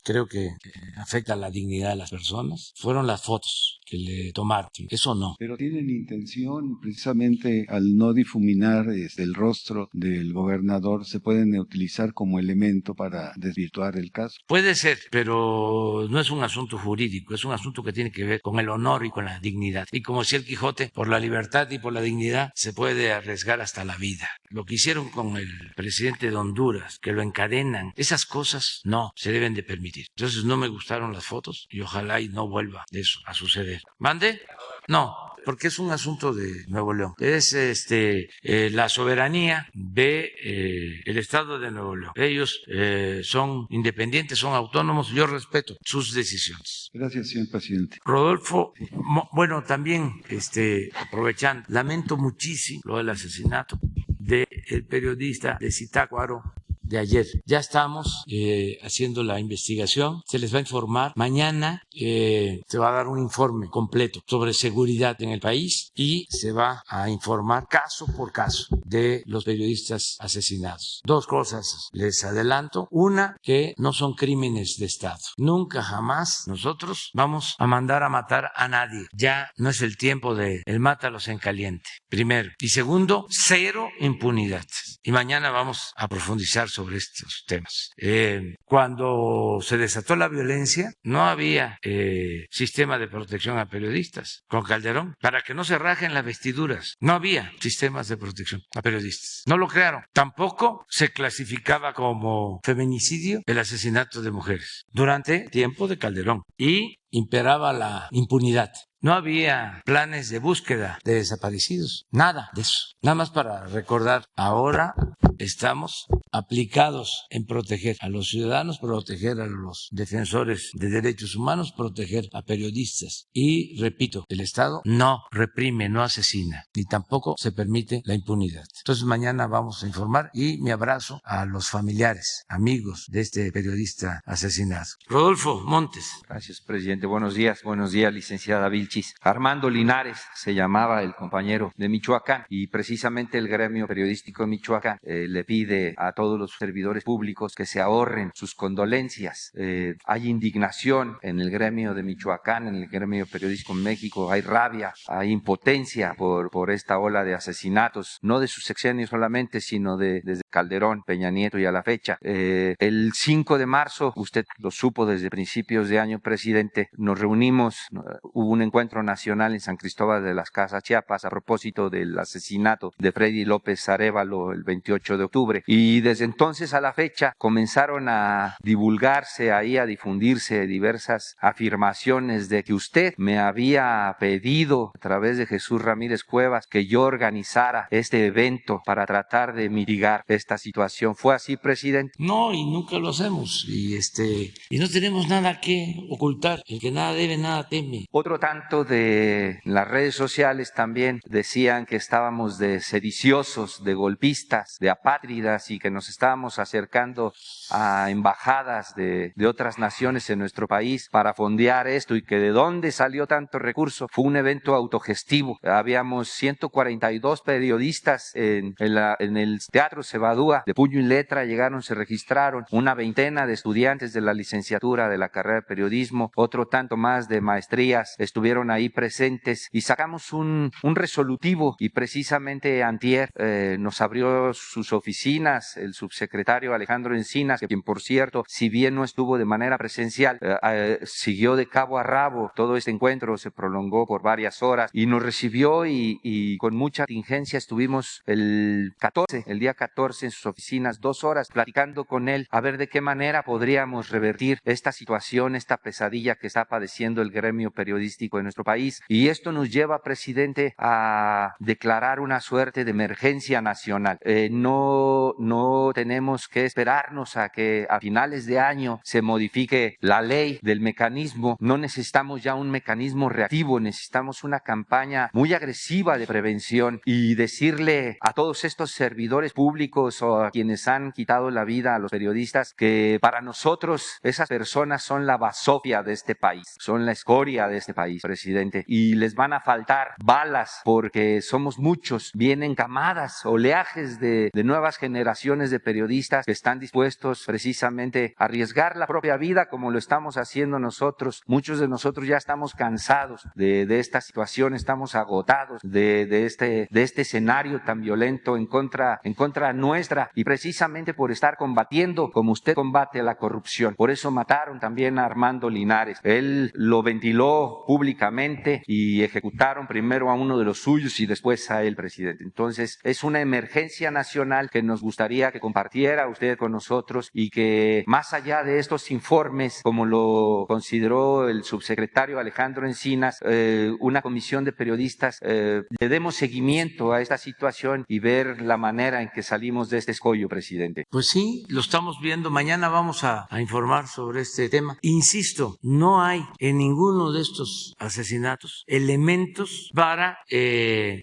creo que afecta la dignidad de las personas, fueron las fotos que le tomaron. Eso no. Pero tienen intención, precisamente al no difuminar el rostro del gobernador, se pueden utilizar como elemento para desvirtuar el caso. Puede ser, pero no es un asunto jurídico, es un asunto que tiene que ver con el honor y con la dignidad. Y como decía el Quijote, por la libertad y por la dignidad se puede arriesgar hasta la vida. Lo que hicieron con el presidente de Honduras, que lo encadenan, esas cosas no se deben de permitir. Entonces no me gustaron las fotos y ojalá y no vuelva eso a suceder. ¿Mande? No, porque es un asunto de Nuevo León. Es la soberanía de el Estado de Nuevo León. Ellos son independientes, son autónomos. Yo respeto sus decisiones. Gracias, señor presidente. Rodolfo, bueno, también aprovechando, lamento muchísimo lo del asesinato del periodista de Zitácuaro de ayer. Ya estamos haciendo la investigación, se les va a informar. Mañana se va a dar un informe completo sobre seguridad en el país y se va a informar caso por caso de los periodistas asesinados. Dos cosas les adelanto. Una, que no son crímenes de Estado. Nunca jamás nosotros vamos a mandar a matar a nadie. Ya no es el tiempo de el mátalos en caliente. Primero. Y segundo, cero impunidad. Y mañana vamos a profundizar sobre estos temas. Cuando se desató la violencia, no había sistema de protección a periodistas con Calderón, para que no se rajen las vestiduras. No había sistemas de protección a periodistas. No lo crearon. Tampoco se clasificaba como feminicidio el asesinato de mujeres durante el tiempo de Calderón. Y imperaba la impunidad. No había planes de búsqueda de desaparecidos, nada de eso. Nada más para recordar, ahora estamos aplicados en proteger a los ciudadanos, proteger a los defensores de derechos humanos, proteger a periodistas. Y repito, el Estado no reprime, no asesina, ni tampoco se permite la impunidad. Entonces mañana vamos a informar y mi abrazo a los familiares, amigos de este periodista asesinado. Rodolfo Montes. Gracias, presidente. Buenos días, licenciada Vilchis. Armando Linares se llamaba el compañero de Michoacán y precisamente el gremio periodístico de Michoacán le pide a todos los servidores públicos que se ahorren sus condolencias. Hay indignación en el gremio de Michoacán, en el gremio periodístico en México, hay rabia, hay impotencia por esta ola de asesinatos, no de su sexenio solamente, sino desde Calderón, Peña Nieto y a la fecha. El 5 de marzo, usted lo supo desde principios de año, presidente, nos reunimos, hubo un encuentro nacional en San Cristóbal de las Casas, Chiapas, a propósito del asesinato de Freddy López Arévalo el 28 de octubre. Y desde entonces a la fecha comenzaron a divulgarse ahí, a difundirse diversas afirmaciones de que usted me había pedido a través de Jesús Ramírez Cuevas que yo organizara este evento para tratar de mitigar esta situación. ¿Fue así, presidente? No, y nunca lo hacemos. Y no tenemos nada que ocultar. El que nada debe, nada teme. Otro tanto de las redes sociales también decían que estábamos de sediciosos, de golpistas, de apátridas y que nos estábamos acercando a embajadas de otras naciones en nuestro país para fondear esto y que de dónde salió tanto recurso. Fue un evento autogestivo. Habíamos 142 periodistas en el Teatro Cebadúa, de puño y letra llegaron, se registraron una veintena de estudiantes de la licenciatura de la carrera de periodismo, otro tanto más de maestrías estuvieron ahí presentes y sacamos un resolutivo y precisamente antier nos abrió sus oficinas el subsecretario Alejandro Encinas, quien por cierto, si bien no estuvo de manera presencial, siguió de cabo a rabo todo este encuentro, se prolongó por varias horas y nos recibió y con mucha tingencia estuvimos el día 14 en sus oficinas, 2 horas platicando con él a ver de qué manera podríamos revertir esta situación, esta pesadilla que está padeciendo el gremio periodístico de nuestro país. Y esto nos lleva, presidente, a declarar una suerte de emergencia nacional. No tenemos que esperarnos a que a finales de año se modifique la ley del mecanismo. No necesitamos ya un mecanismo reactivo, necesitamos una campaña muy agresiva de prevención y decirle a todos estos servidores públicos o a quienes han quitado la vida a los periodistas que para nosotros esas personas son la basofia de este país, son la escoria de este país, presidente, y les van a faltar balas porque somos muchos, vienen camadas, oleajes de nuevas generaciones de periodistas que están dispuestos precisamente a arriesgar la propia vida como lo estamos haciendo nosotros. Muchos de nosotros ya estamos cansados de esta situación, estamos agotados de este escenario tan violento en contra nuestra y precisamente por estar combatiendo como usted combate la corrupción. Por eso mataron también a Armando Linares. Él lo ventiló públicamente y ejecutaron primero a uno de los suyos y después a él, presidente. Entonces es una emergencia nacional que nos gustaría que compartiera usted con nosotros y que más allá de estos informes, como lo consideró el subsecretario Alejandro Encinas, una comisión de periodistas, le demos seguimiento a esta situación y ver la manera en que salimos de este escollo, presidente. Pues sí, lo estamos viendo. Mañana vamos a informar sobre este tema. Insisto, no hay en ninguno de estos asesinatos elementos para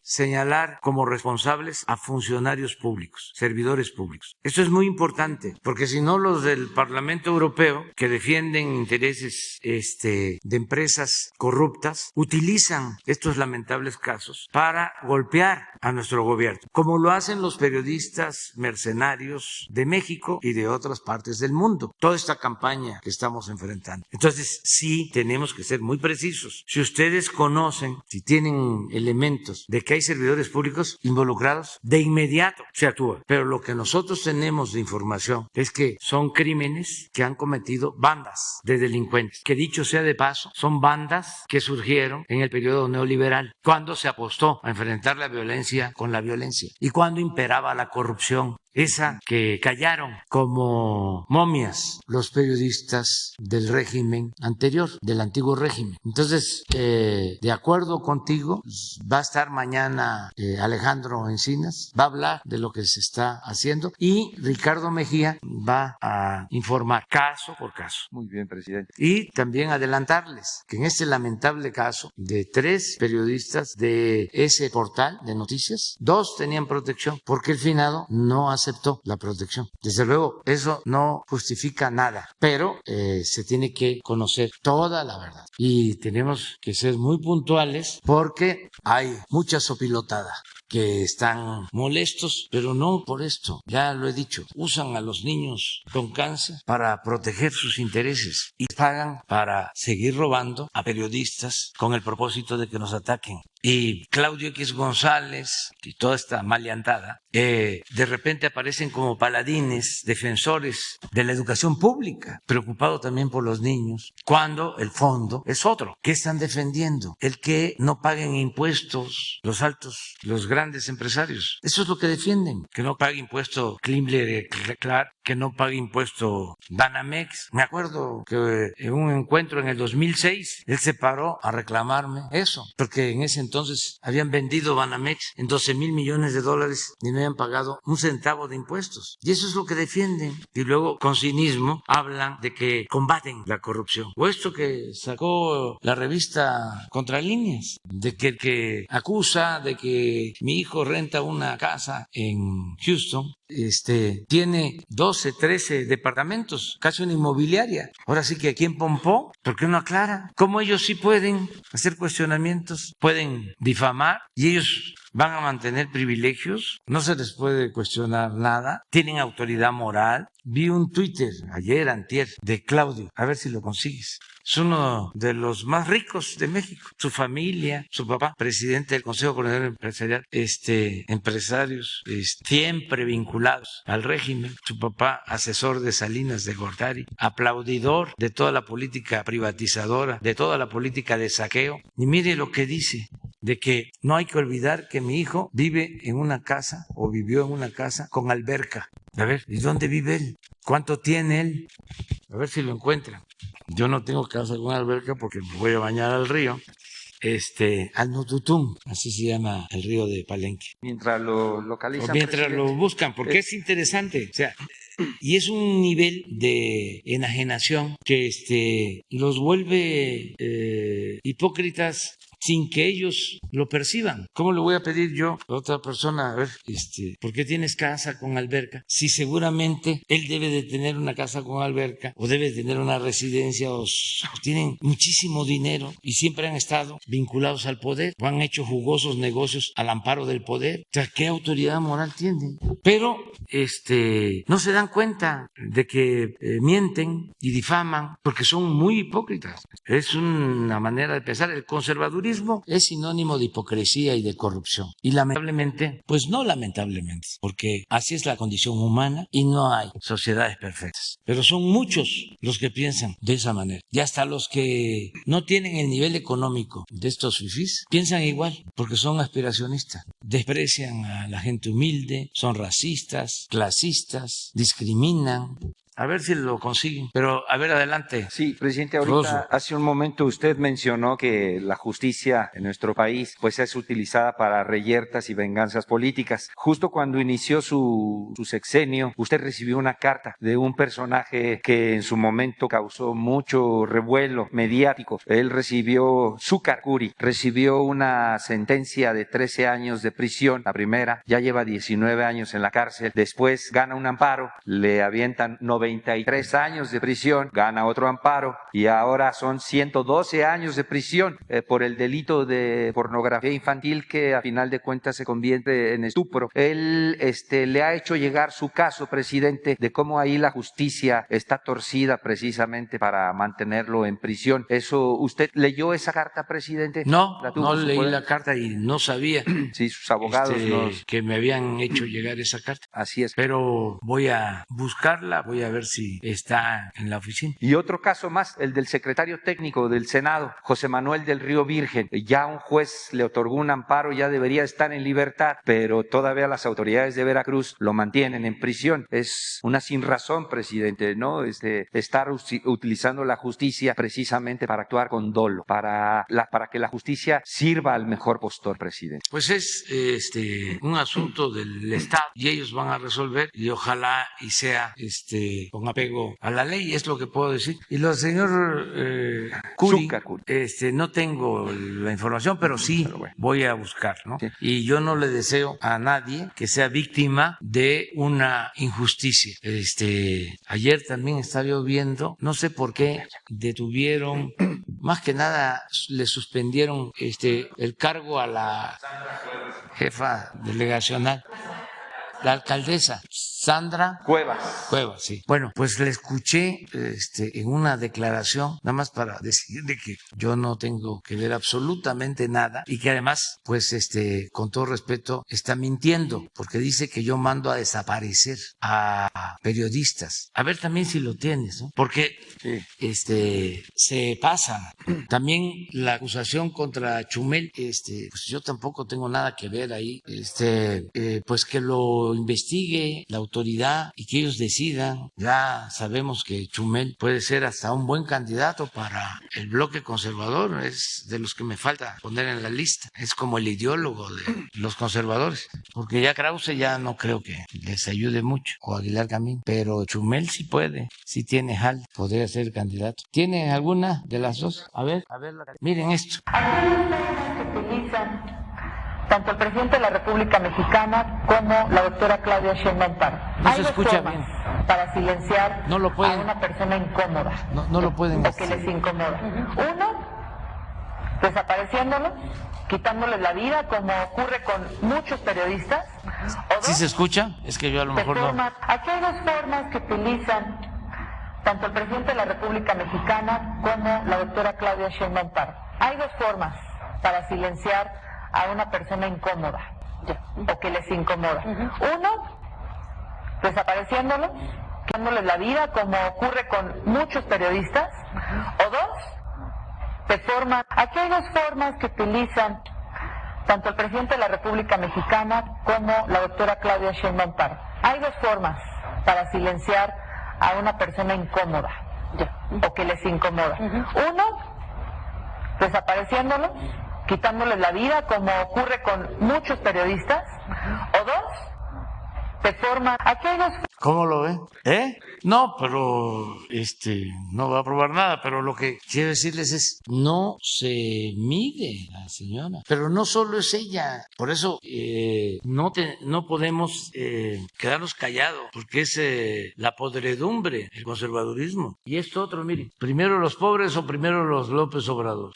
señalar como responsables a funcionarios públicos, servidores públicos. Esto es muy importante, porque si no los del Parlamento Europeo, que defienden intereses de empresas corruptas, utilizan estos lamentables casos para golpear a nuestro gobierno, como lo hacen los periodistas mercenarios de México y de otras partes del mundo. Toda esta campaña que estamos enfrentando. Entonces, sí tenemos que ser muy precisos. Si ustedes conocen, si tienen elementos de que hay servidores públicos involucrados, de inmediato se actúa. Pero lo que nosotros tenemos de información es que son crímenes que han cometido bandas de delincuentes, que dicho sea de paso, son bandas que surgieron en el periodo neoliberal, cuando se apostó a enfrentar la violencia con la violencia y cuando imperaba la corrupción, esa que callaron como momias los periodistas del régimen anterior, del antiguo régimen. Entonces, de acuerdo contigo, va a estar mañana Alejandro Encinas, va a hablar de lo que se está haciendo y Ricardo Mejía va a informar caso por caso. Muy bien, presidente. Y también adelantarles que en este lamentable caso de 3 periodistas de ese portal de noticias, 2 tenían protección porque el finado no aceptó aceptó la protección. Desde luego, eso no justifica nada, pero se tiene que conocer toda la verdad y tenemos que ser muy puntuales porque hay mucha sopilotada que están molestos, pero no por esto, ya lo he dicho, usan a los niños con cáncer para proteger sus intereses y pagan para seguir robando a periodistas con el propósito de que nos ataquen. Y Claudio X González y toda esta maleantada de repente aparecen como paladines, defensores de la educación pública, preocupados también por los niños, cuando el fondo es otro. ¿Qué están defendiendo? El que no paguen impuestos los altos, los grandes empresarios. Eso es lo que defienden, que no pague impuesto Kimberly-Clark, que no pague impuesto Banamex. Me acuerdo que en un encuentro en el 2006 él se paró a reclamarme eso, porque en ese entonces habían vendido Banamex en 12,000 millones de dólares y no habían pagado un centavo de impuestos. Y eso es lo que defienden. Y luego con cinismo hablan de que combaten la corrupción. O esto que sacó la revista Contralíneas, de que el que acusa de que mi hijo renta una casa en Houston, tiene 12, 13 departamentos, casi una inmobiliaria. Ahora sí que aquí en Pompó, ¿por qué no aclara? ¿Cómo ellos sí pueden hacer cuestionamientos, pueden difamar y ellos van a mantener privilegios? No se les puede cuestionar nada, tienen autoridad moral. Vi un Twitter ayer, antier, de Claudio, a ver si lo consigues. Es uno de los más ricos de México. Su familia, su papá, presidente del Consejo Coordinador Empresarial, empresarios siempre vinculados al régimen. Su papá, asesor de Salinas de Gortari, aplaudidor de toda la política privatizadora, de toda la política de saqueo. Y mire lo que dice, de que no hay que olvidar que mi hijo vive en una casa o vivió en una casa con alberca. A ver, ¿y dónde vive él? ¿Cuánto tiene él? A ver si lo encuentran. Yo no tengo casa con alberca porque me voy a bañar al río. Al Nututún, así se llama el río de Palenque. Mientras lo localizan. O mientras presidente, lo buscan, porque es interesante. O sea, y es un nivel de enajenación que los vuelve hipócritas sin que ellos lo perciban. ¿Cómo le voy a pedir yo a otra persona, a ver, ¿por qué tienes casa con alberca? Si seguramente él debe de tener una casa con alberca, o debe de tener una residencia, o tienen muchísimo dinero y siempre han estado vinculados al poder, o han hecho jugosos negocios al amparo del poder. O sea, ¿qué autoridad moral tienen? Pero no se dan cuenta de que mienten y difaman porque son muy hipócritas. Es una manera de pensar. El conservadurismo es sinónimo de hipocresía y de corrupción. Y lamentablemente, pues no lamentablemente, porque así es la condición humana y no hay sociedades perfectas. Pero son muchos los que piensan de esa manera. Y hasta los que no tienen el nivel económico de estos fifís piensan igual, porque son aspiracionistas. Desprecian a la gente humilde, son racistas, clasistas, discriminan. A ver si lo consiguen. Pero, a ver, adelante. Sí, presidente, ahorita hace un momento usted mencionó que la justicia en nuestro país pues es utilizada para reyertas y venganzas políticas. Justo cuando inició su sexenio, usted recibió una carta de un personaje que en su momento causó mucho revuelo mediático. Él recibió, Zúcar Curi, recibió una sentencia de 13 años de prisión, la primera, ya lleva 19 años en la cárcel. Después gana un amparo, le avientan 93 años de prisión, gana otro amparo y ahora son 112 años de prisión por el delito de pornografía infantil que a final de cuentas se convierte en estupro. Él le ha hecho llegar su caso, presidente, de cómo ahí la justicia está torcida precisamente para mantenerlo en prisión. Eso, ¿usted leyó esa carta, presidente? No, no leí la carta y no sabía. Sí, sus abogados que me habían hecho llegar esa carta. Así es. Pero voy a buscarla, voy a ver si está en la oficina. Y otro caso más, el del secretario técnico del Senado, José Manuel del Río Virgen. Ya un juez le otorgó un amparo, ya debería estar en libertad, pero todavía las autoridades de Veracruz lo mantienen en prisión. Es una sinrazón, presidente, ¿no? Estar utilizando la justicia precisamente para actuar con dolo, para que la justicia sirva al mejor postor, presidente. Pues es un asunto del Estado y ellos van a resolver y ojalá y sea con apego a la ley, es lo que puedo decir. Y lo del señor Curi, Zucca Curi. no tengo la información, pero sí Pero bueno. voy a buscar, ¿no? Sí. Y yo no le deseo a nadie que sea víctima de una injusticia. Ayer también estaba yo viendo, no sé por qué detuvieron, más que nada le suspendieron el cargo a la jefa delegacional, la alcaldesa Sandra Cuevas. Sí. Bueno, pues le escuché en una declaración, nada más para decirle que yo no tengo que ver absolutamente nada y que además, pues con todo respeto, está mintiendo porque dice que yo mando a desaparecer a periodistas. A ver también si lo tienes, ¿no? Porque se pasan. También la acusación contra Chumel, pues yo tampoco tengo nada que ver ahí, pues que lo investigue la autoridad y que ellos decidan. Ya sabemos que Chumel puede ser hasta un buen candidato para el bloque conservador, es de los que me falta poner en la lista, es como el ideólogo de los conservadores, porque ya Krause ya no creo que les ayude mucho, o Aguilar Camín, pero Chumel sí puede, sí tiene jal, podría ser candidato. ¿Tiene alguna de las dos? A ver, miren esto. Que utilizan tanto el presidente de la República Mexicana como la doctora Claudia Sheinbaum Pardo. No Hay se dos escucha formas bien. para silenciar No lo pueden. a una persona incómoda. No lo pueden o que les incomoda. Uno, desapareciéndolos, quitándoles la vida, como ocurre con muchos periodistas. O dos, ¿Sí se escucha? Es que yo a lo mejor no. Aquí hay dos formas que utilizan tanto el presidente de la República Mexicana como la doctora Claudia Sheinbaum Pardo. Hay dos formas para silenciar a una persona incómoda o que les incomoda. Uno, desapareciéndolos, quitándoles la vida, como ocurre con muchos periodistas. O dos, aquí hay dos formas que utilizan tanto el presidente de la República Mexicana como la doctora Claudia Sheinbaum Pardo. Hay dos formas para silenciar a una persona incómoda o que les incomoda. Uno, desapareciéndolos, quitándoles la vida, como ocurre con muchos periodistas. O dos, aquí hay dos. ¿Cómo lo ve? No, pero no va a probar nada, pero lo que quiero decirles es, no se mide la señora, pero no solo es ella, por eso no podemos quedarnos callados, porque es la podredumbre, el conservadurismo. Y esto otro, miren, primero los pobres o primero los López Obrador.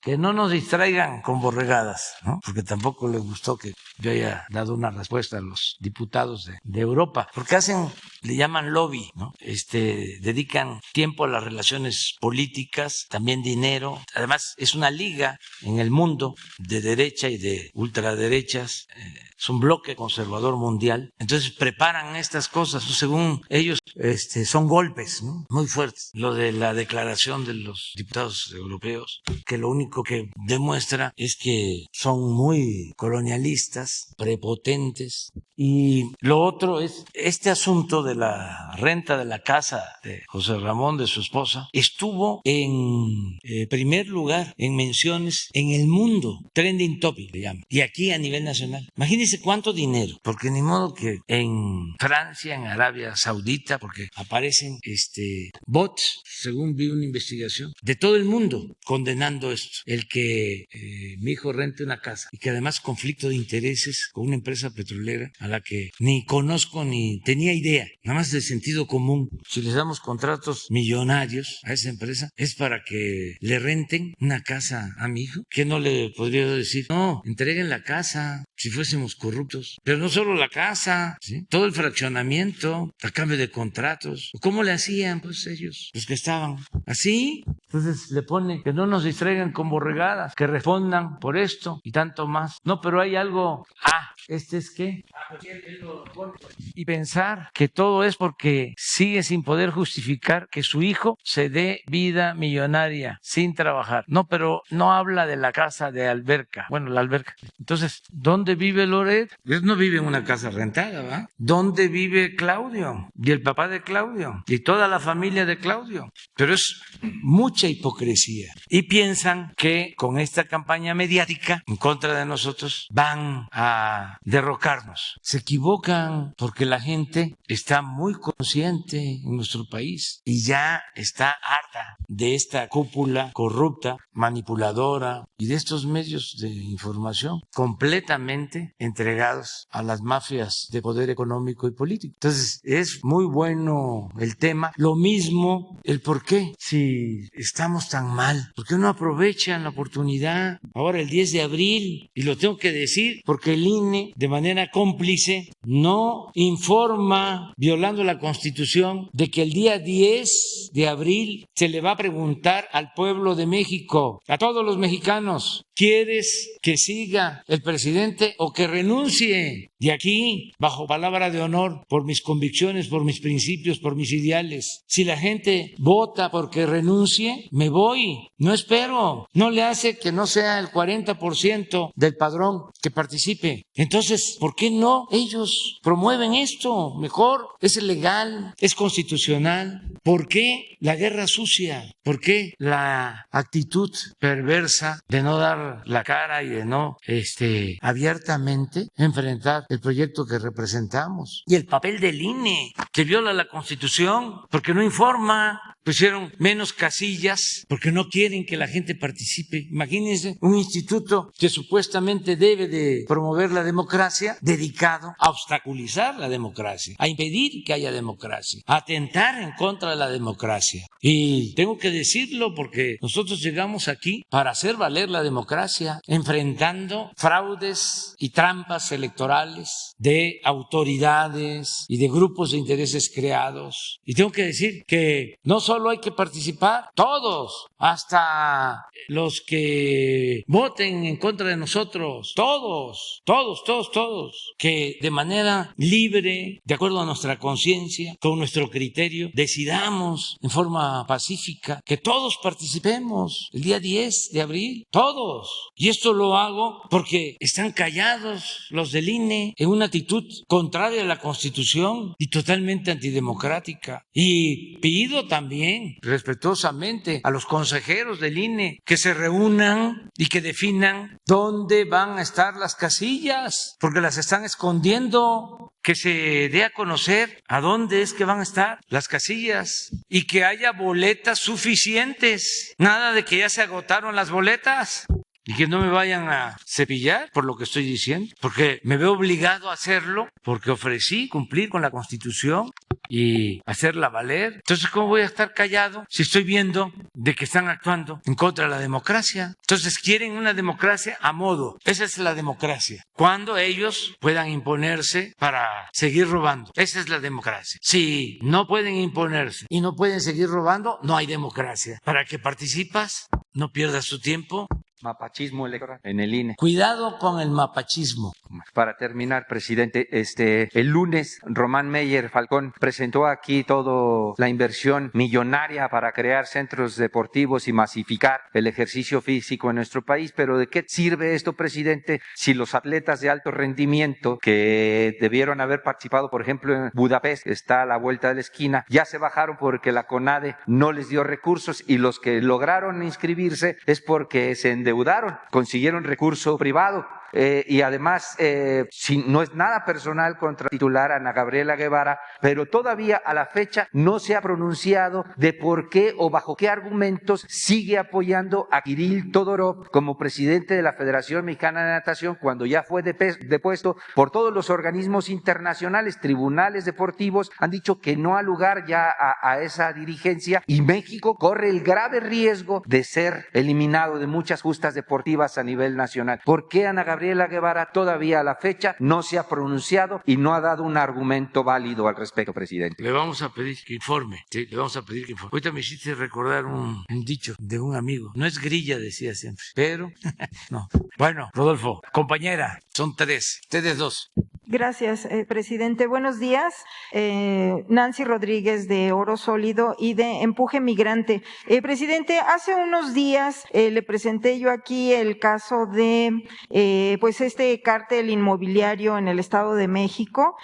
Que no nos distraigan con borregadas, ¿no? Porque tampoco les gustó que yo haya dado una respuesta a los diputados de Europa, porque le llaman lobby, ¿no? Dedican tiempo a las relaciones políticas, también dinero. Además, es una liga en el mundo de derecha y de ultraderechas. Es un bloque conservador mundial. Entonces preparan estas cosas, según ellos, son golpes, ¿no? Muy fuertes. Lo de la declaración de los diputados europeos, que lo único que demuestra es que son muy colonialistas, prepotentes. Y lo otro es este asunto de la renta de la casa de José Ramón, de su esposa, estuvo en primer lugar en menciones en el mundo, trending topic le llaman, y aquí a nivel nacional. Imagínense cuánto dinero, porque ni modo que en Francia, en Arabia Saudita, porque aparecen bots, según vi una investigación, de todo el mundo condenando esto, el que mi hijo rente una casa y que además conflicto de intereses con una empresa petrolera a la que ni conozco ni tenía idea, nada más de sentido común. Si les damos contratos millonarios a esa empresa es para que le renten una casa a mi hijo. ¿Qué no le podría decir? No, entreguen la casa si fuésemos corruptos, pero no solo la casa, ¿sí? Todo el fraccionamiento a cambio de contratos. ¿Cómo le hacían pues ellos, los que estaban así? Entonces le pone que no nos distraigan con borregadas, que respondan por esto y tanto más. No, pero hay algo. ¿Es qué? Y pensar que todo es porque sigue sin poder justificar que su hijo se dé vida millonaria sin trabajar. No, pero no habla de la casa de alberca. Bueno, la alberca. Entonces, ¿dónde ¿Dónde vive Loret? Él no vive en una casa rentada, ¿va? ¿Dónde vive Claudio? Y el papá de Claudio. Y toda la familia de Claudio. Pero es mucha hipocresía. Y piensan que con esta campaña mediática en contra de nosotros van a derrocarnos. Se equivocan porque la gente está muy consciente en nuestro país y ya está harta de esta cúpula corrupta, manipuladora y de estos medios de información completamente entregados a las mafias de poder económico y político. Entonces, es muy bueno el tema. Lo mismo el por qué, si estamos tan mal, ¿por qué no aprovechan la oportunidad ahora el 10 de abril? Y lo tengo que decir porque el INE, de manera cómplice, no informa, violando la Constitución, de que el día 10 de abril se le va a preguntar al pueblo de México, a todos los mexicanos, ¿quieres que siga el presidente o que renuncie? De aquí, bajo palabra de honor, por mis convicciones, por mis principios, por mis ideales. Si la gente vota porque renuncie, me voy. No espero. No le hace que no sea el 40% del padrón que participe. Entonces, ¿por qué no ellos promueven esto? Mejor, es legal, es constitucional. ¿Por qué la guerra sucia? ¿Por qué la actitud perversa de no dar la cara y de no abiertamente enfrentar el proyecto que representamos? Y el papel del INE, que viola la Constitución porque no informa, pusieron menos casillas porque no quieren que la gente participe. Imagínense un instituto que supuestamente debe de promover la democracia, dedicado a obstaculizar la democracia, a impedir que haya democracia, a atentar en contra de la democracia. Y tengo que decirlo porque nosotros llegamos aquí para hacer valer la democracia, enfrentando fraudes y trampas electorales de autoridades y de grupos de intereses creados. Y tengo que decir que no solo hay que participar, todos, hasta los que voten en contra de nosotros, todos, que de manera libre, de acuerdo a nuestra conciencia, con nuestro criterio, decidamos en forma pacífica que todos participemos el día 10 de abril, todos. Y esto lo hago porque están callados los del INE en una actitud contraria a la Constitución y totalmente antidemocrática. Y pido también respetuosamente a los consejeros del INE que se reúnan y que definan dónde van a estar las casillas, porque las están escondiendo. Que se dé a conocer a dónde es que van a estar las casillas y que haya boletas suficientes. Nada de que ya se agotaron las boletas. Y que no me vayan a cepillar por lo que estoy diciendo, porque me veo obligado a hacerlo, porque ofrecí cumplir con la Constitución y hacerla valer. Entonces, ¿cómo voy a estar callado si estoy viendo de que están actuando en contra de la democracia? Entonces, quieren una democracia a modo. Esa es la democracia. Cuando ellos puedan imponerse para seguir robando. Esa es la democracia. Si no pueden imponerse y no pueden seguir robando, no hay democracia. ¿Para qué participas? No pierdas tu tiempo. Mapachismo electoral en el INE. Cuidado con el mapachismo. Para terminar, presidente, el lunes Román Meyer Falcón presentó aquí toda la inversión millonaria para crear centros deportivos y masificar el ejercicio físico en nuestro país. Pero ¿de qué sirve esto, presidente, si los atletas de alto rendimiento que debieron haber participado, por ejemplo, en Budapest, que está a la vuelta de la esquina, ya se bajaron porque la CONADE no les dio recursos, y los que lograron inscribirse es porque se endeudaron, consiguieron recurso privado? Y además, no es nada personal contra la titular Ana Gabriela Guevara, pero todavía a la fecha no se ha pronunciado de por qué o bajo qué argumentos sigue apoyando a Kirill Todorov como presidente de la Federación Mexicana de Natación, cuando ya fue depuesto por todos los organismos internacionales. Tribunales deportivos han dicho que no ha lugar ya a esa dirigencia, y México corre el grave riesgo de ser eliminado de muchas justas deportivas a nivel nacional. ¿Por qué Ana Gabriela Guevara todavía a la fecha no se ha pronunciado y no ha dado un argumento válido al respecto, presidente? Le vamos a pedir que informe, sí, le vamos a pedir que informe. Ahorita me hiciste recordar un dicho de un amigo. No es grilla, decía siempre, pero no. Bueno, Rodolfo, compañera, son 3, ustedes 2. Gracias, presidente. Buenos días. Nancy Rodríguez de Oro Sólido y de Empuje Migrante. Presidente, hace unos días le presenté yo aquí el caso de pues este cártel inmobiliario en el Estado de México.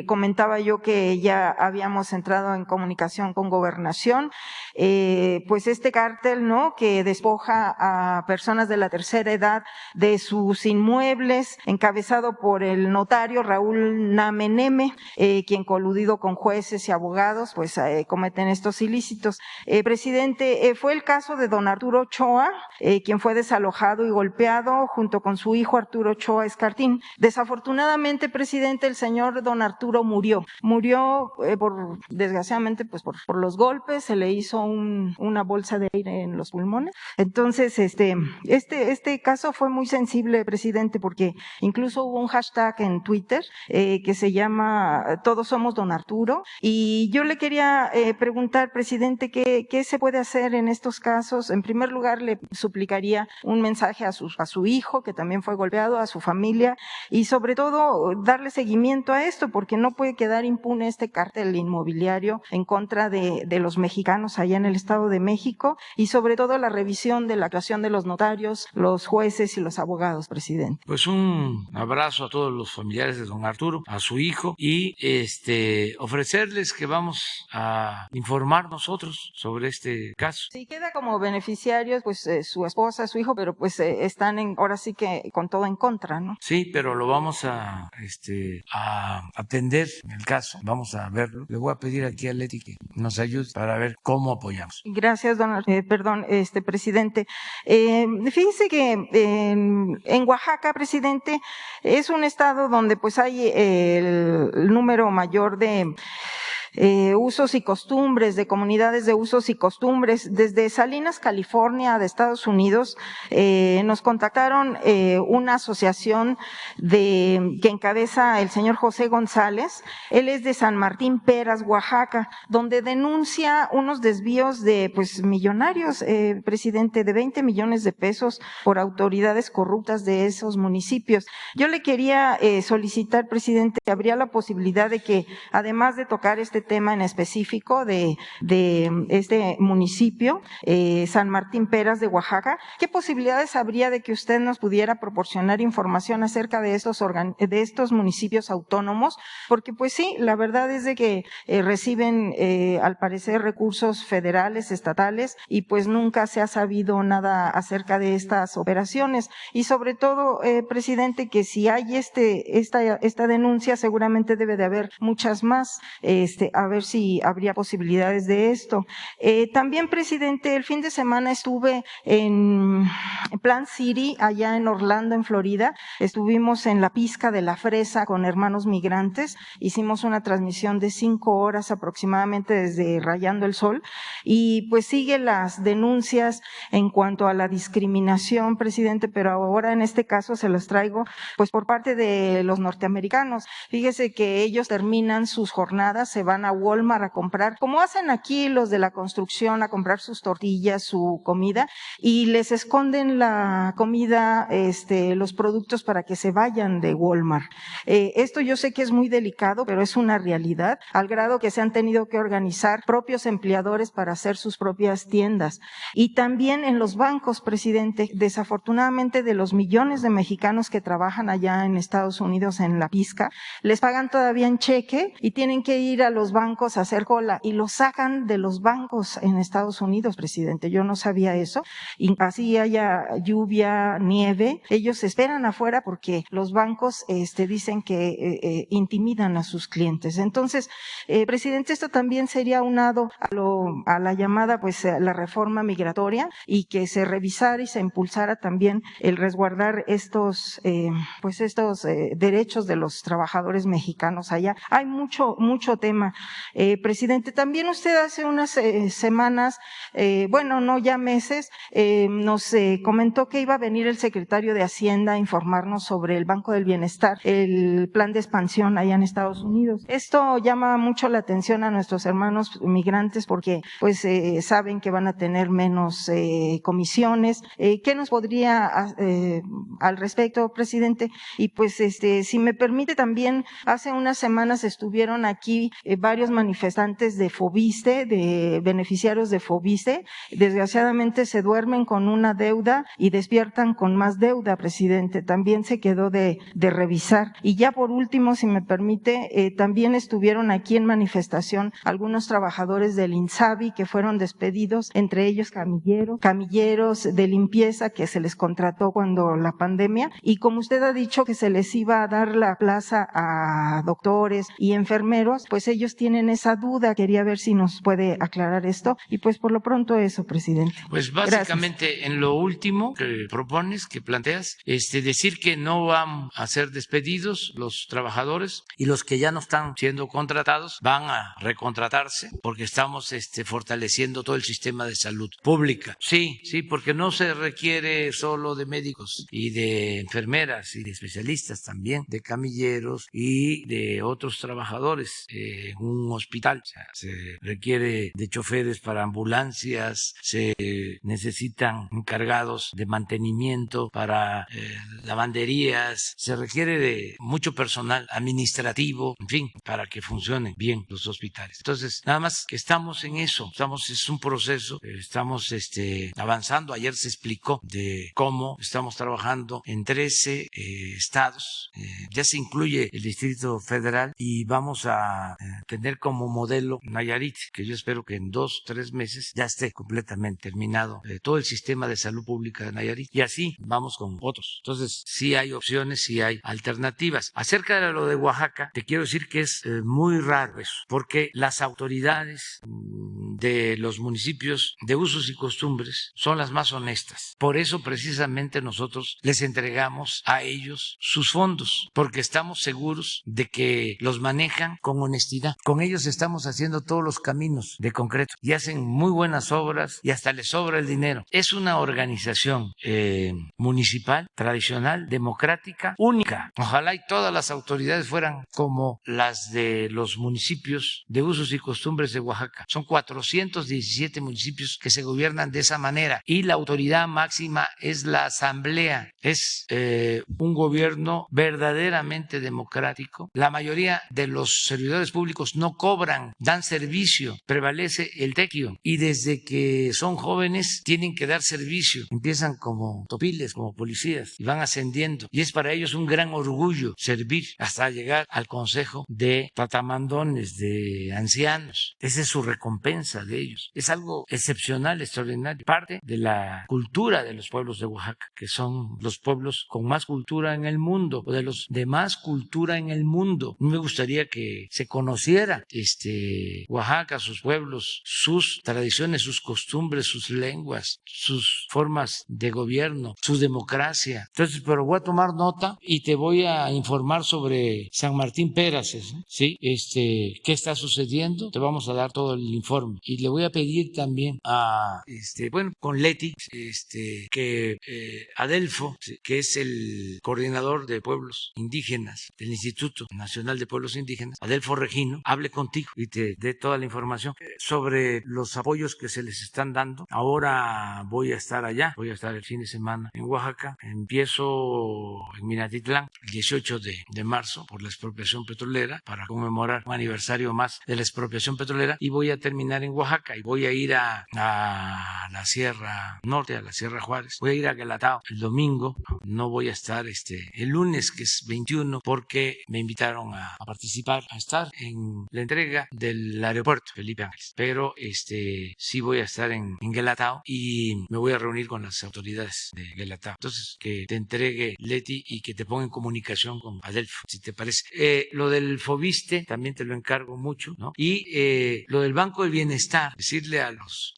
Comentaba yo que ya habíamos entrado en comunicación con Gobernación. Pues este cártel, ¿no?, que despoja a personas de la tercera edad de sus inmuebles, encabezado por el notario Raúl Nameneme, quien coludido con jueces y abogados, pues cometen estos ilícitos. Presidente, fue el caso de don Arturo Ochoa, quien fue desalojado y golpeado junto con su hijo Arturo Ochoa Escartín. Desafortunadamente, presidente, el señor don Arturo murió desgraciadamente, pues por los golpes, se le hizo una bolsa de aire en los pulmones. Entonces, este caso fue muy sensible, presidente, porque incluso hubo un hashtag en Twitter que se llama Todos somos don Arturo, y yo le quería preguntar, presidente, ¿qué se puede hacer en estos casos? En primer lugar, le suplicaría un mensaje a su hijo, que también fue golpeado, a su familia, y sobre todo darle seguimiento a esto, porque no puede quedar impune este cártel inmobiliario en contra de los mexicanos allá en el Estado de México, y sobre todo la revisión de la actuación de los notarios, los jueces y los abogados, presidente. Pues un abrazo a todos los familiares de don Arturo, a su hijo, y ofrecerles que vamos a informar nosotros sobre este caso. Sí, queda como beneficiarios pues su esposa, su hijo, pero pues están ahora sí que con todo en contra, ¿no? Sí, pero lo vamos a atender en el caso, vamos a verlo. Le voy a pedir aquí a Leti que nos ayude para ver cómo apoyamos. Gracias, presidente. Fíjense que en Oaxaca, presidente, es un estado donde pues hay el número mayor de usos y costumbres, de comunidades de usos y costumbres. Desde Salinas, California, de Estados Unidos, nos contactaron una asociación que encabeza el señor José González. Él es de San Martín Peras, Oaxaca, donde denuncia unos desvíos de pues millonarios, presidente, de 20 millones de pesos por autoridades corruptas de esos municipios. Yo le quería solicitar, presidente, ¿habría la posibilidad de que, además de tocar este tema en específico de este municipio, San Martín Peras de Oaxaca, ¿qué posibilidades habría de que usted nos pudiera proporcionar información acerca de estos municipios autónomos? Porque pues sí, la verdad es de que reciben al parecer recursos federales, estatales, y pues nunca se ha sabido nada acerca de estas operaciones. Y sobre todo, presidente, que si hay esta denuncia, seguramente debe de haber muchas más, a ver si habría posibilidades de esto. También, presidente, el fin de semana estuve en Plant City, allá en Orlando, en Florida. Estuvimos en la pizca de la fresa con hermanos migrantes. Hicimos una transmisión de 5 horas aproximadamente desde Rayando el Sol. Y pues sigue las denuncias en cuanto a la discriminación, presidente, pero ahora en este caso se los traigo pues por parte de los norteamericanos. Fíjese que ellos terminan sus jornadas, se van a Walmart a comprar, como hacen aquí los de la construcción, a comprar sus tortillas, su comida, y les esconden la comida, los productos para que se vayan de Walmart. Esto yo sé que es muy delicado, pero es una realidad, al grado que se han tenido que organizar propios empleadores para hacer sus propias tiendas. Y también en los bancos, presidente, desafortunadamente, de los millones de mexicanos que trabajan allá en Estados Unidos en la pizca, les pagan todavía en cheque y tienen que ir a los bancos a hacer cola, y los sacan de los bancos en Estados Unidos, presidente. Yo no sabía eso. Y así haya lluvia, nieve, ellos esperan afuera porque los bancos dicen que intimidan a sus clientes. Entonces, presidente, esto también sería aunado a la llamada pues la reforma migratoria, y que se revisara y se impulsara también el resguardar estos derechos de los trabajadores mexicanos allá. Hay mucho tema. Presidente, también usted hace unas semanas, no ya meses, nos comentó que iba a venir el secretario de Hacienda a informarnos sobre el Banco del Bienestar, el plan de expansión allá en Estados Unidos. Esto llama mucho la atención a nuestros hermanos migrantes porque pues saben que van a tener menos comisiones. ¿Qué nos podría al respecto, presidente? Y pues si me permite también, hace unas semanas estuvieron aquí varios manifestantes de Fobiste, de beneficiarios de Fobiste. Desgraciadamente se duermen con una deuda y despiertan con más deuda, presidente. También se quedó de revisar. Y ya por último, si me permite, también estuvieron aquí en manifestación algunos trabajadores del INSABI que fueron despedidos, entre ellos camilleros de limpieza que se les contrató cuando la pandemia. Y como usted ha dicho que se les iba a dar la plaza a doctores y enfermeros, pues ellos tienen esa duda. Quería ver si nos puede aclarar esto. Y pues por lo pronto eso, presidente. Pues básicamente en lo último que propones, que planteas, decir que no van a ser despedidos los trabajadores y los que ya no están siendo contratados van a recontratarse porque estamos fortaleciendo todo el sistema de salud pública. Sí, porque no se requiere solo de médicos y de enfermeras y de especialistas, también de camilleros y de otros trabajadores en un hospital. O sea, se requiere de choferes para ambulancias, se necesitan encargados de mantenimiento para lavanderías, se requiere de mucho personal administrativo, en fin, para que funcionen bien los hospitales. Entonces, nada más que estamos en eso, es un proceso, estamos avanzando. Ayer se explicó de cómo estamos trabajando en 13 estados, ya se incluye el Distrito Federal y vamos a tener como modelo Nayarit, que yo espero que en 2-3 meses ya esté completamente terminado todo el sistema de salud pública de Nayarit, y así vamos con otros. Entonces, sí hay opciones, sí hay alternativas. Acerca de lo de Oaxaca, te quiero decir que es muy raro eso, porque las autoridades de los municipios de usos y costumbres son las más honestas. Por eso precisamente nosotros les entregamos a ellos sus fondos, porque estamos seguros de que los manejan con honestidad. Con ellos estamos haciendo todos los caminos de concreto y hacen muy buenas obras y hasta les sobra el dinero. Es una organización municipal, tradicional, democrática, única. Ojalá y todas las autoridades fueran como las de los municipios de usos y costumbres de Oaxaca. Son 417 municipios que se gobiernan de esa manera y la autoridad máxima es la asamblea. Es un gobierno verdaderamente democrático. La mayoría de los servidores públicos no cobran, dan servicio, prevalece el tequio y desde que son jóvenes tienen que dar servicio. Empiezan como topiles, como policías y van ascendiendo y es para ellos un gran orgullo servir hasta llegar al consejo de tatamandones, de ancianos. Esa es su recompensa de ellos. Es algo excepcional, extraordinario. Parte de la cultura de los pueblos de Oaxaca, que son los pueblos con más cultura en el mundo, o de los de más cultura en el mundo. Me gustaría que se conociera Oaxaca, sus pueblos, sus tradiciones, sus costumbres, sus lenguas, sus formas de gobierno, su democracia. Entonces, pero voy a tomar nota y te voy a informar sobre San Martín Peraces, ¿sí? ¿Qué está sucediendo? Te vamos a dar todo el informe. Y le voy a pedir también a, con Leti, que Adelfo, ¿sí?, que es el coordinador de pueblos indígenas del Instituto Nacional de Pueblos Indígenas, Adelfo Regino, hable contigo y te dé toda la información sobre los apoyos que se les están dando. Ahora voy a estar allá, voy a estar el fin de semana en Oaxaca. Empiezo en Minatitlán el 18 de marzo por la expropiación petrolera para conmemorar un aniversario más de la expropiación petrolera y voy a terminar en Oaxaca y voy a ir a la Sierra Norte, a la Sierra Juárez. Voy a ir a Guelatao el domingo. No voy a estar el lunes, que es 21, porque me invitaron a participar, a estar en la entrega del aeropuerto Felipe Ángeles. Pero sí voy a estar en Guelatao y me voy a reunir con las autoridades de Guelatao. Entonces, que te entregue Leti y que te ponga en comunicación con Adelfo, si te parece. Lo del Fobiste también te lo encargo mucho, ¿no? Y lo del Banco del Bienestar Bienestar, decirle a los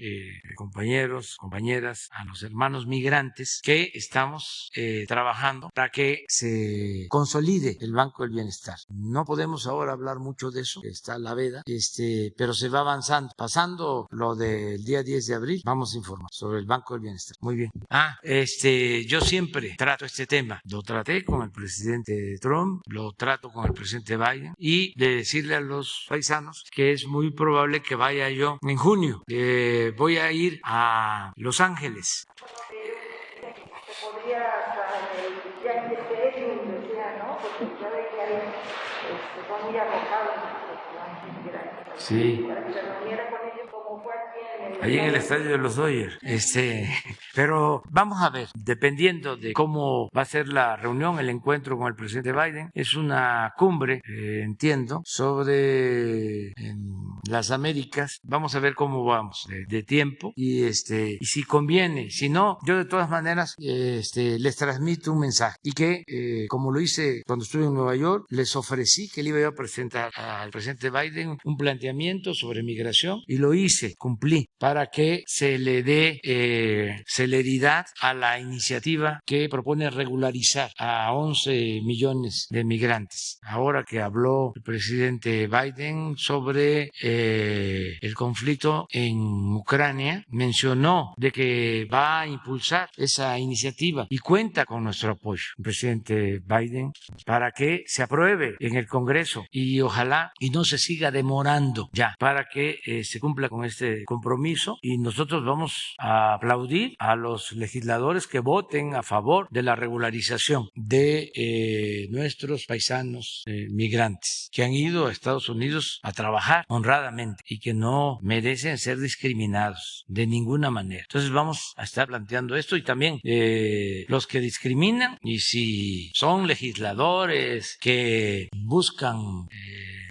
compañeros, compañeras, a los hermanos migrantes que estamos trabajando para que se consolide el Banco del Bienestar. No podemos ahora hablar mucho de eso, está la veda, pero se va avanzando. Pasando lo del día 10 de abril, vamos a informar sobre el Banco del Bienestar. Muy bien. Yo siempre trato este tema. Lo traté con el presidente Trump, lo trato con el presidente Biden, y de decirle a los paisanos que es muy probable que vaya yo en junio. Voy a ir a Los Ángeles. Sí. Ahí en el estadio de los Dodgers. Pero vamos a ver, dependiendo de cómo va a ser la reunión, el encuentro con el presidente Biden, es una cumbre, entiendo, sobre las Américas. Vamos a ver cómo vamos de tiempo y si conviene. Si no, yo de todas maneras les transmito un mensaje y que, como lo hice cuando estuve en Nueva York, les ofrecí que le iba a presentar al presidente Biden un planteamiento sobre migración y lo hice, cumplí, para que se le dé celeridad a la iniciativa que propone regularizar a 11 millones de migrantes. Ahora que habló el presidente Biden sobre el conflicto en Ucrania, mencionó de que va a impulsar esa iniciativa y cuenta con nuestro apoyo, el presidente Biden, para que se apruebe en el Congreso y ojalá y no se siga demorando ya, para que se cumpla con este compromiso, y nosotros vamos a aplaudir a los legisladores que voten a favor de la regularización de nuestros paisanos migrantes que han ido a Estados Unidos a trabajar honradamente y que no merecen ser discriminados de ninguna manera. Entonces vamos a estar planteando esto, y también los que discriminan, y si son legisladores que buscan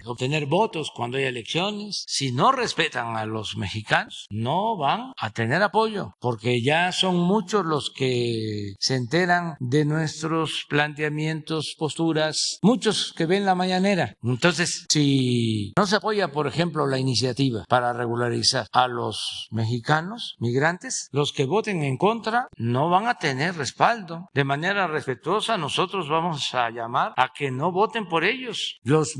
obtener votos cuando hay elecciones, si no respetan a los mexicanos, no van a tener apoyo, porque ya son muchos los que se enteran de nuestros planteamientos, posturas, muchos que ven la mañanera. Entonces, si no se apoya, por ejemplo, la iniciativa para regularizar a los mexicanos migrantes, los que voten en contra no van a tener respaldo. De manera respetuosa, nosotros vamos a llamar a que no voten por ellos, los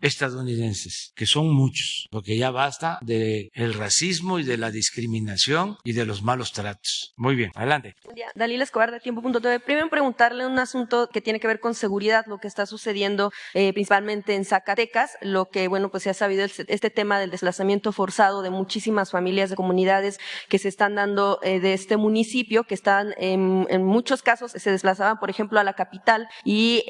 estadounidenses, que son muchos, porque ya basta del racismo y de la discriminación y de los malos tratos. Muy bien, adelante. Dalila Escobar de Tiempo.tv. Primero preguntarle un asunto que tiene que ver con seguridad, lo que está sucediendo principalmente en Zacatecas, lo que, bueno, pues se ha sabido este tema del desplazamiento forzado de muchísimas familias de comunidades que se están dando de este municipio, que están en muchos casos se desplazaban, por ejemplo, a la capital y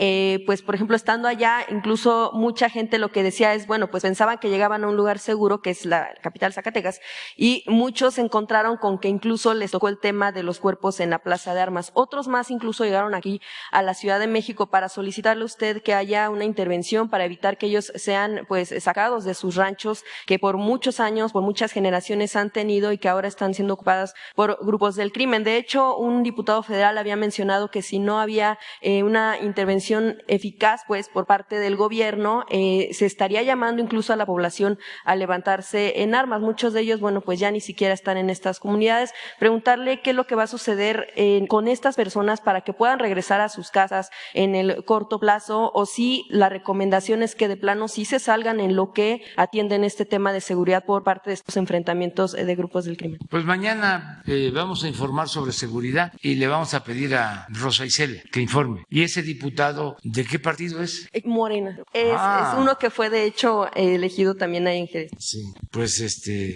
pues, por ejemplo, estando allá, incluso mucha gente lo que decía es, bueno, pues pensaban que llegaban a un lugar seguro, que es la capital Zacatecas, y muchos se encontraron con que incluso les tocó el tema de los cuerpos en la Plaza de Armas. Otros más incluso llegaron aquí a la Ciudad de México para solicitarle a usted que haya una intervención para evitar que ellos sean pues sacados de sus ranchos que por muchos años, por muchas generaciones han tenido y que ahora están siendo ocupadas por grupos del crimen. De hecho, un diputado federal había mencionado que si no había una intervención eficaz pues por parte del gobierno, se estaría llamando incluso a la población a levantarse en armas. Muchos de ellos, bueno, pues ya ni siquiera están en estas comunidades. Preguntarle qué es lo que va a suceder con estas personas para que puedan regresar a sus casas en el corto plazo, o si la recomendación es que de plano sí se salgan en lo que atienden este tema de seguridad por parte de estos enfrentamientos de grupos del crimen. Pues mañana vamos a informar sobre seguridad y le vamos a pedir a Rosa Isela que informe. ¿Y ese diputado de qué partido es? Morena. Es uno que fue de hecho elegido también ahí en Jerez. Sí, pues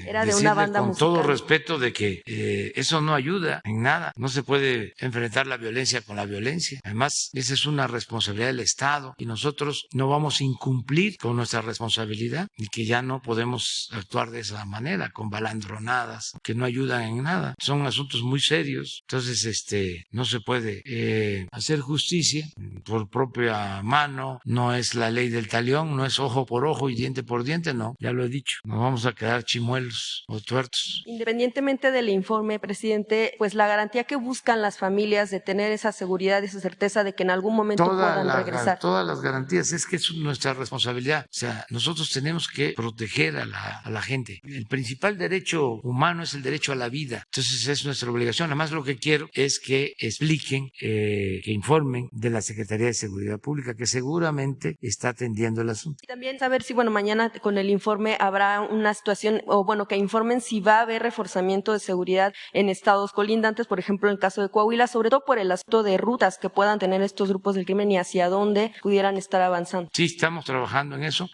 era de una banda con musical. todo respeto de que eso no ayuda en nada. No se puede enfrentar la violencia con la violencia. Además, esa es una responsabilidad del Estado y nosotros no vamos a incumplir con nuestra responsabilidad y que ya no podemos actuar de esa manera, con balandronadas que no ayudan en nada. Son asuntos muy serios. Entonces, no se puede hacer justicia por propia mano. No es la ley del talión, no no es ojo por ojo y diente por diente, no, ya lo he dicho, nos vamos a quedar chimuelos o tuertos. Independientemente del informe, presidente, pues la garantía que buscan las familias de tener esa seguridad y esa certeza de que en algún momento puedan regresar. Todas las garantías, es que es nuestra responsabilidad. O sea, nosotros tenemos que proteger a la gente. El principal derecho humano es el derecho a la vida. Entonces es nuestra obligación. Además, lo que quiero es que expliquen, que informen de la Secretaría de Seguridad Pública, que seguramente está atendiendo el asunto. Y también saber si, bueno, mañana con el informe habrá una situación, o bueno, que informen si va a haber reforzamiento de seguridad en estados colindantes, por ejemplo, en el caso de Coahuila, sobre todo por el asunto de rutas que puedan tener estos grupos del crimen y hacia dónde pudieran estar avanzando. Sí, estamos trabajando en eso.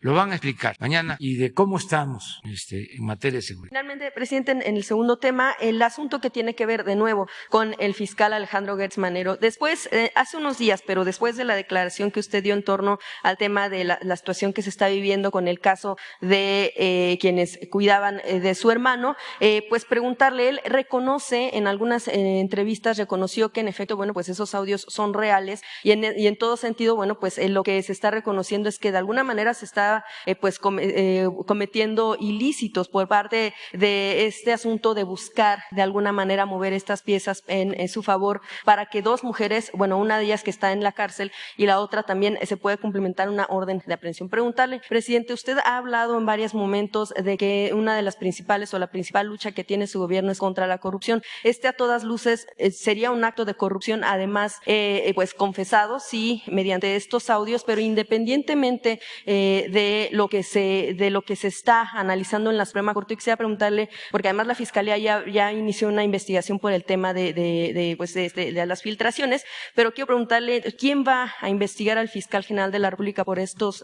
Lo van a explicar mañana y de cómo estamos en materia de seguridad. Finalmente, presidente, en el segundo tema, el asunto que tiene que ver de nuevo con el fiscal Alejandro Gertz Manero. Después, hace unos días, pero después de la declaración que usted dio en torno al tema de la situación que se está viviendo con el caso de quienes cuidaban de su hermano, pues preguntarle, él reconoce en algunas entrevistas, reconoció que en efecto, bueno, pues esos audios son reales y en todo sentido, bueno, pues lo que se está reconociendo es que de alguna manera se está cometiendo ilícitos por parte de este asunto de buscar de alguna manera mover estas piezas en su favor para que dos mujeres, bueno, una de ellas que está en la cárcel y la otra también se puede cumplimentar una orden de aprehensión. Preguntarle, presidente, usted ha hablado en varios momentos de que una de las principales o la principal lucha que tiene su gobierno es contra la corrupción. A todas luces sería un acto de corrupción, además, pues confesado, sí, mediante estos audios, pero independientemente de lo que se está analizando en la Suprema Corte, quisiera preguntarle, porque además la Fiscalía ya inició una investigación por el tema de las filtraciones, pero quiero preguntarle, ¿quién va a investigar al fiscal general de la República por estos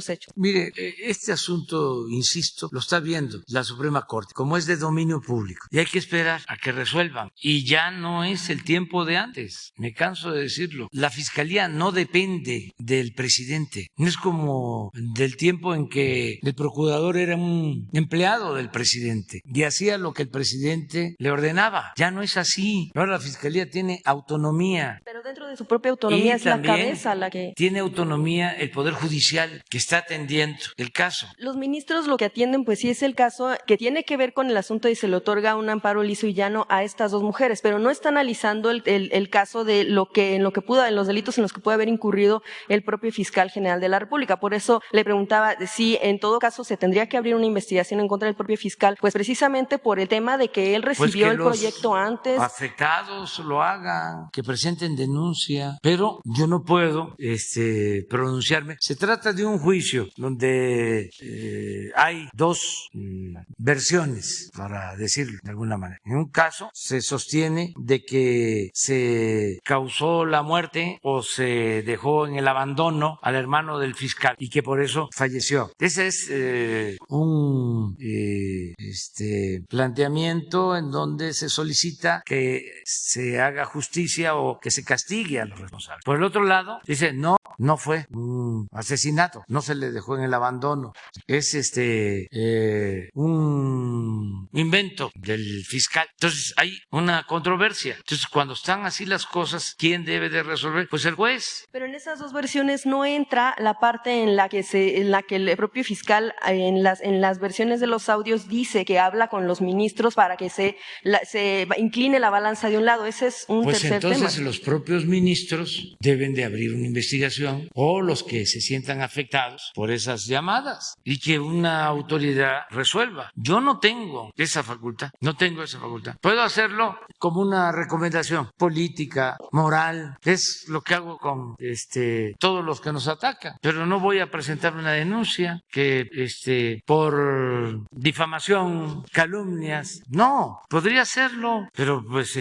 hechos? Mire, este asunto, insisto, lo está viendo la Suprema Corte, como es de dominio público, y hay que esperar a que resuelvan. Y ya no es el tiempo de antes, me canso de decirlo. La Fiscalía no depende del presidente, no es como del tiempo en que el procurador era un empleado del presidente y hacía lo que el presidente le ordenaba. Ya no es así. Ahora la Fiscalía tiene autonomía. Pero dentro de su propia autonomía es la cabeza la que... Tiene autonomía el Poder Judicial que está atendiendo el caso. Los ministros lo que atienden, pues sí es el caso que tiene que ver con el asunto y se le otorga un amparo liso y llano a estas dos mujeres, pero no está analizando el caso de en los delitos en los que puede haber incurrido el propio fiscal general de la República. Por eso le preguntaba si en todo caso se tendría que abrir una investigación en contra del propio fiscal, pues precisamente por el tema de que él recibió el proyecto antes. Afectados lo hagan, que presenten denuncia, pero yo no puedo pronunciarme. Se trata de un juicio donde hay dos versiones, para decirlo de alguna manera. En un caso se sostiene de que se causó la muerte o se dejó en el abandono al hermano del fiscal y que por eso falleció. Ese es un planteamiento en donde se solicita que se haga justicia o que se castigue a los responsables. Por el otro lado, dice, no fue un asesinato, no se le dejó en el abandono, es un invento del fiscal. Entonces hay una controversia. Entonces cuando están así las cosas, ¿quién debe de resolver? Pues el juez. Pero en esas dos versiones no entra la parte en la que el propio fiscal en las versiones de los audios dice que habla con los ministros para que se incline la balanza de un lado. Ese es un tercer tema. Pues entonces los propios ministros deben de abrir una investigación o los que se sientan afectados por esas llamadas y que una autoridad resuelva. Yo no tengo esa facultad, Puedo hacerlo como una recomendación política, moral, es lo que hago con todos los que nos atacan, pero no voy a presentar una denuncia que por difamación, calumnias, no, podría hacerlo, pero pues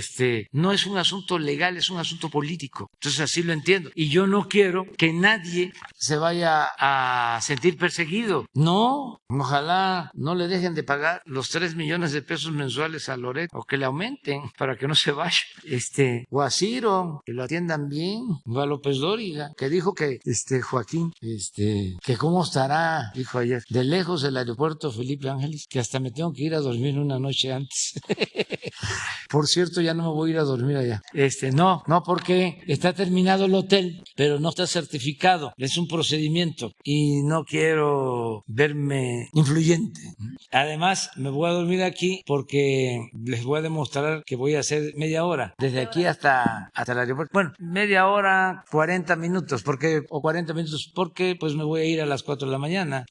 no es un asunto legal, es un asunto político. Entonces así lo entiendo. Y yo no quiero que nadie se vaya a sentir perseguido. No, ojalá no le dejen de pagar los 3 millones de pesos mensuales a Loret o que le aumenten para que no se vaya. O a Ciro, que lo atiendan bien, o a López Dóriga, que dijo que Joaquín, que cómo estará, dijo ayer, de lejos del aeropuerto Felipe Ángeles, que hasta me tengo que ir a dormir una noche antes. Por cierto, ya no me voy a ir a dormir allá. No, porque porque está terminado el hotel, pero no está certificado. Es un procedimiento y no quiero verme influyente. Además, me voy a dormir aquí porque les voy a demostrar que voy a hacer media hora, desde aquí hasta el aeropuerto. Bueno, media hora, 40 minutos, o 40 minutos, porque pues me voy a ir a las 4 de la mañana.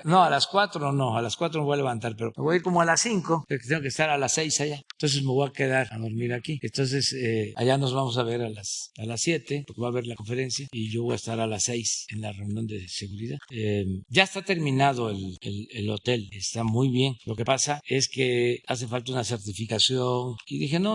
No, a las 4 no, a las 4 me voy a levantar, pero me voy a ir como a las 5, porque tengo que estar a las 6 allá. Entonces me voy a quedar a dormir aquí. Entonces allá nos vamos a ver a las 7, porque va a haber la conferencia, y yo voy a estar a las 6 en la reunión de seguridad. Ya está terminado el hotel, está muy bien. Lo que pasa es que hace falta una certificación, y dije no.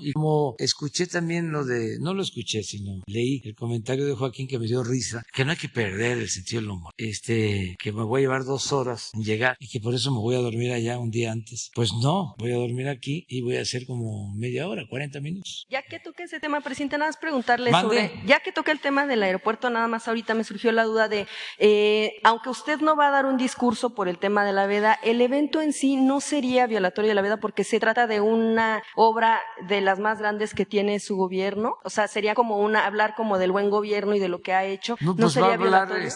Y como escuché también no lo escuché, sino leí el comentario de Joaquín que me dio risa, que no hay que perder el sentido del humor, que me voy a llevar 2 horas en llegar y que por eso me voy a dormir allá un día antes. Pues no, voy a dormir aquí y voy a hacer como media hora, 40 minutos. Ya que toque ese tema, presidente, nada más preguntarle ¿Mande? ya que toque el tema del aeropuerto, nada más ahorita me surgió la duda de, aunque usted no va a dar un discurso por el tema de la veda, el evento en sí no sería violatorio de la veda porque se trata de una obra de las más grandes que tiene su gobierno, o sea, sería como hablar como del buen gobierno y de lo que ha hecho, No, ¿no pues sería va a hablar violatorio?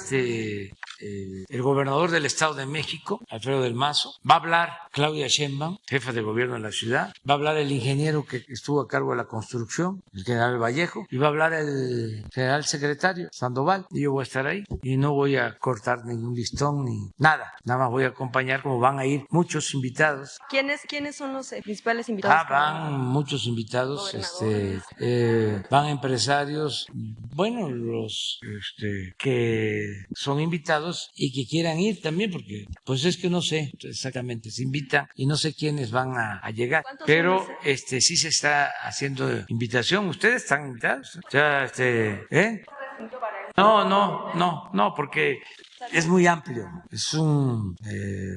el gobernador del Estado de México, Alfredo del Mazo, va a hablar Claudia Sheinbaum, jefa de gobierno de la ciudad, va a hablar el ingeniero que estuvo a cargo de la construcción, el general Vallejo, y va a hablar el general secretario Sandoval, y yo voy a estar ahí, y no voy a cortar ningún listón ni nada más voy a acompañar, como van a ir muchos invitados. ¿Quiénes son los principales invitados? Van muchos invitados, van empresarios, bueno, los que son invitados y que quieran ir también, porque pues es que no sé exactamente, se invitan y no sé quiénes van a llegar, pero sí se está haciendo invitación. Ustedes están invitados, o sea, No, porque es muy amplio, es un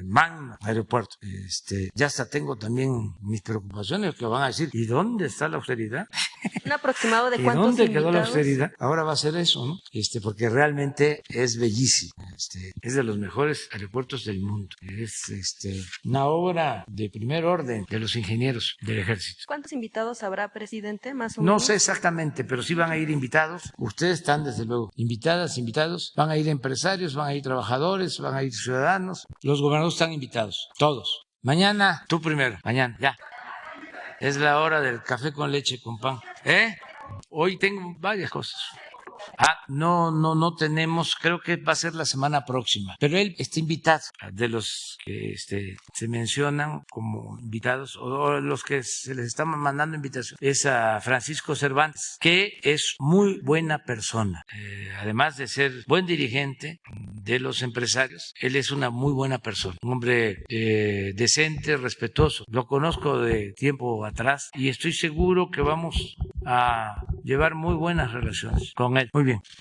magno aeropuerto. Ya hasta tengo también mis preocupaciones que van a decir, ¿y dónde está la austeridad? ¿Un aproximado de ¿Y cuántos dónde invitados? quedó la austeridad? Ahora va a ser eso, ¿no? Porque realmente es bellísimo. Es de los mejores aeropuertos del mundo. Es una obra de primer orden de los ingenieros del ejército. ¿Cuántos invitados habrá, presidente, más o No menos? sé exactamente, pero sí van a ir invitados. Ustedes están, desde luego, invitados. Van a ir empresarios, van a ir trabajadores, van a ir ciudadanos. Los gobernadores están invitados, todos. Mañana, tú primero, mañana, ya. Es la hora del café con leche con pan. Hoy tengo varias cosas. No tenemos, creo que va a ser la semana próxima, pero él está invitado, de los que se mencionan como invitados, o los que se les está mandando invitación, es a Francisco Cervantes, que es muy buena persona, además de ser buen dirigente de los empresarios, él es una muy buena persona, un hombre decente, respetuoso, lo conozco de tiempo atrás y estoy seguro que vamos a llevar muy buenas relaciones con él. Muy bien.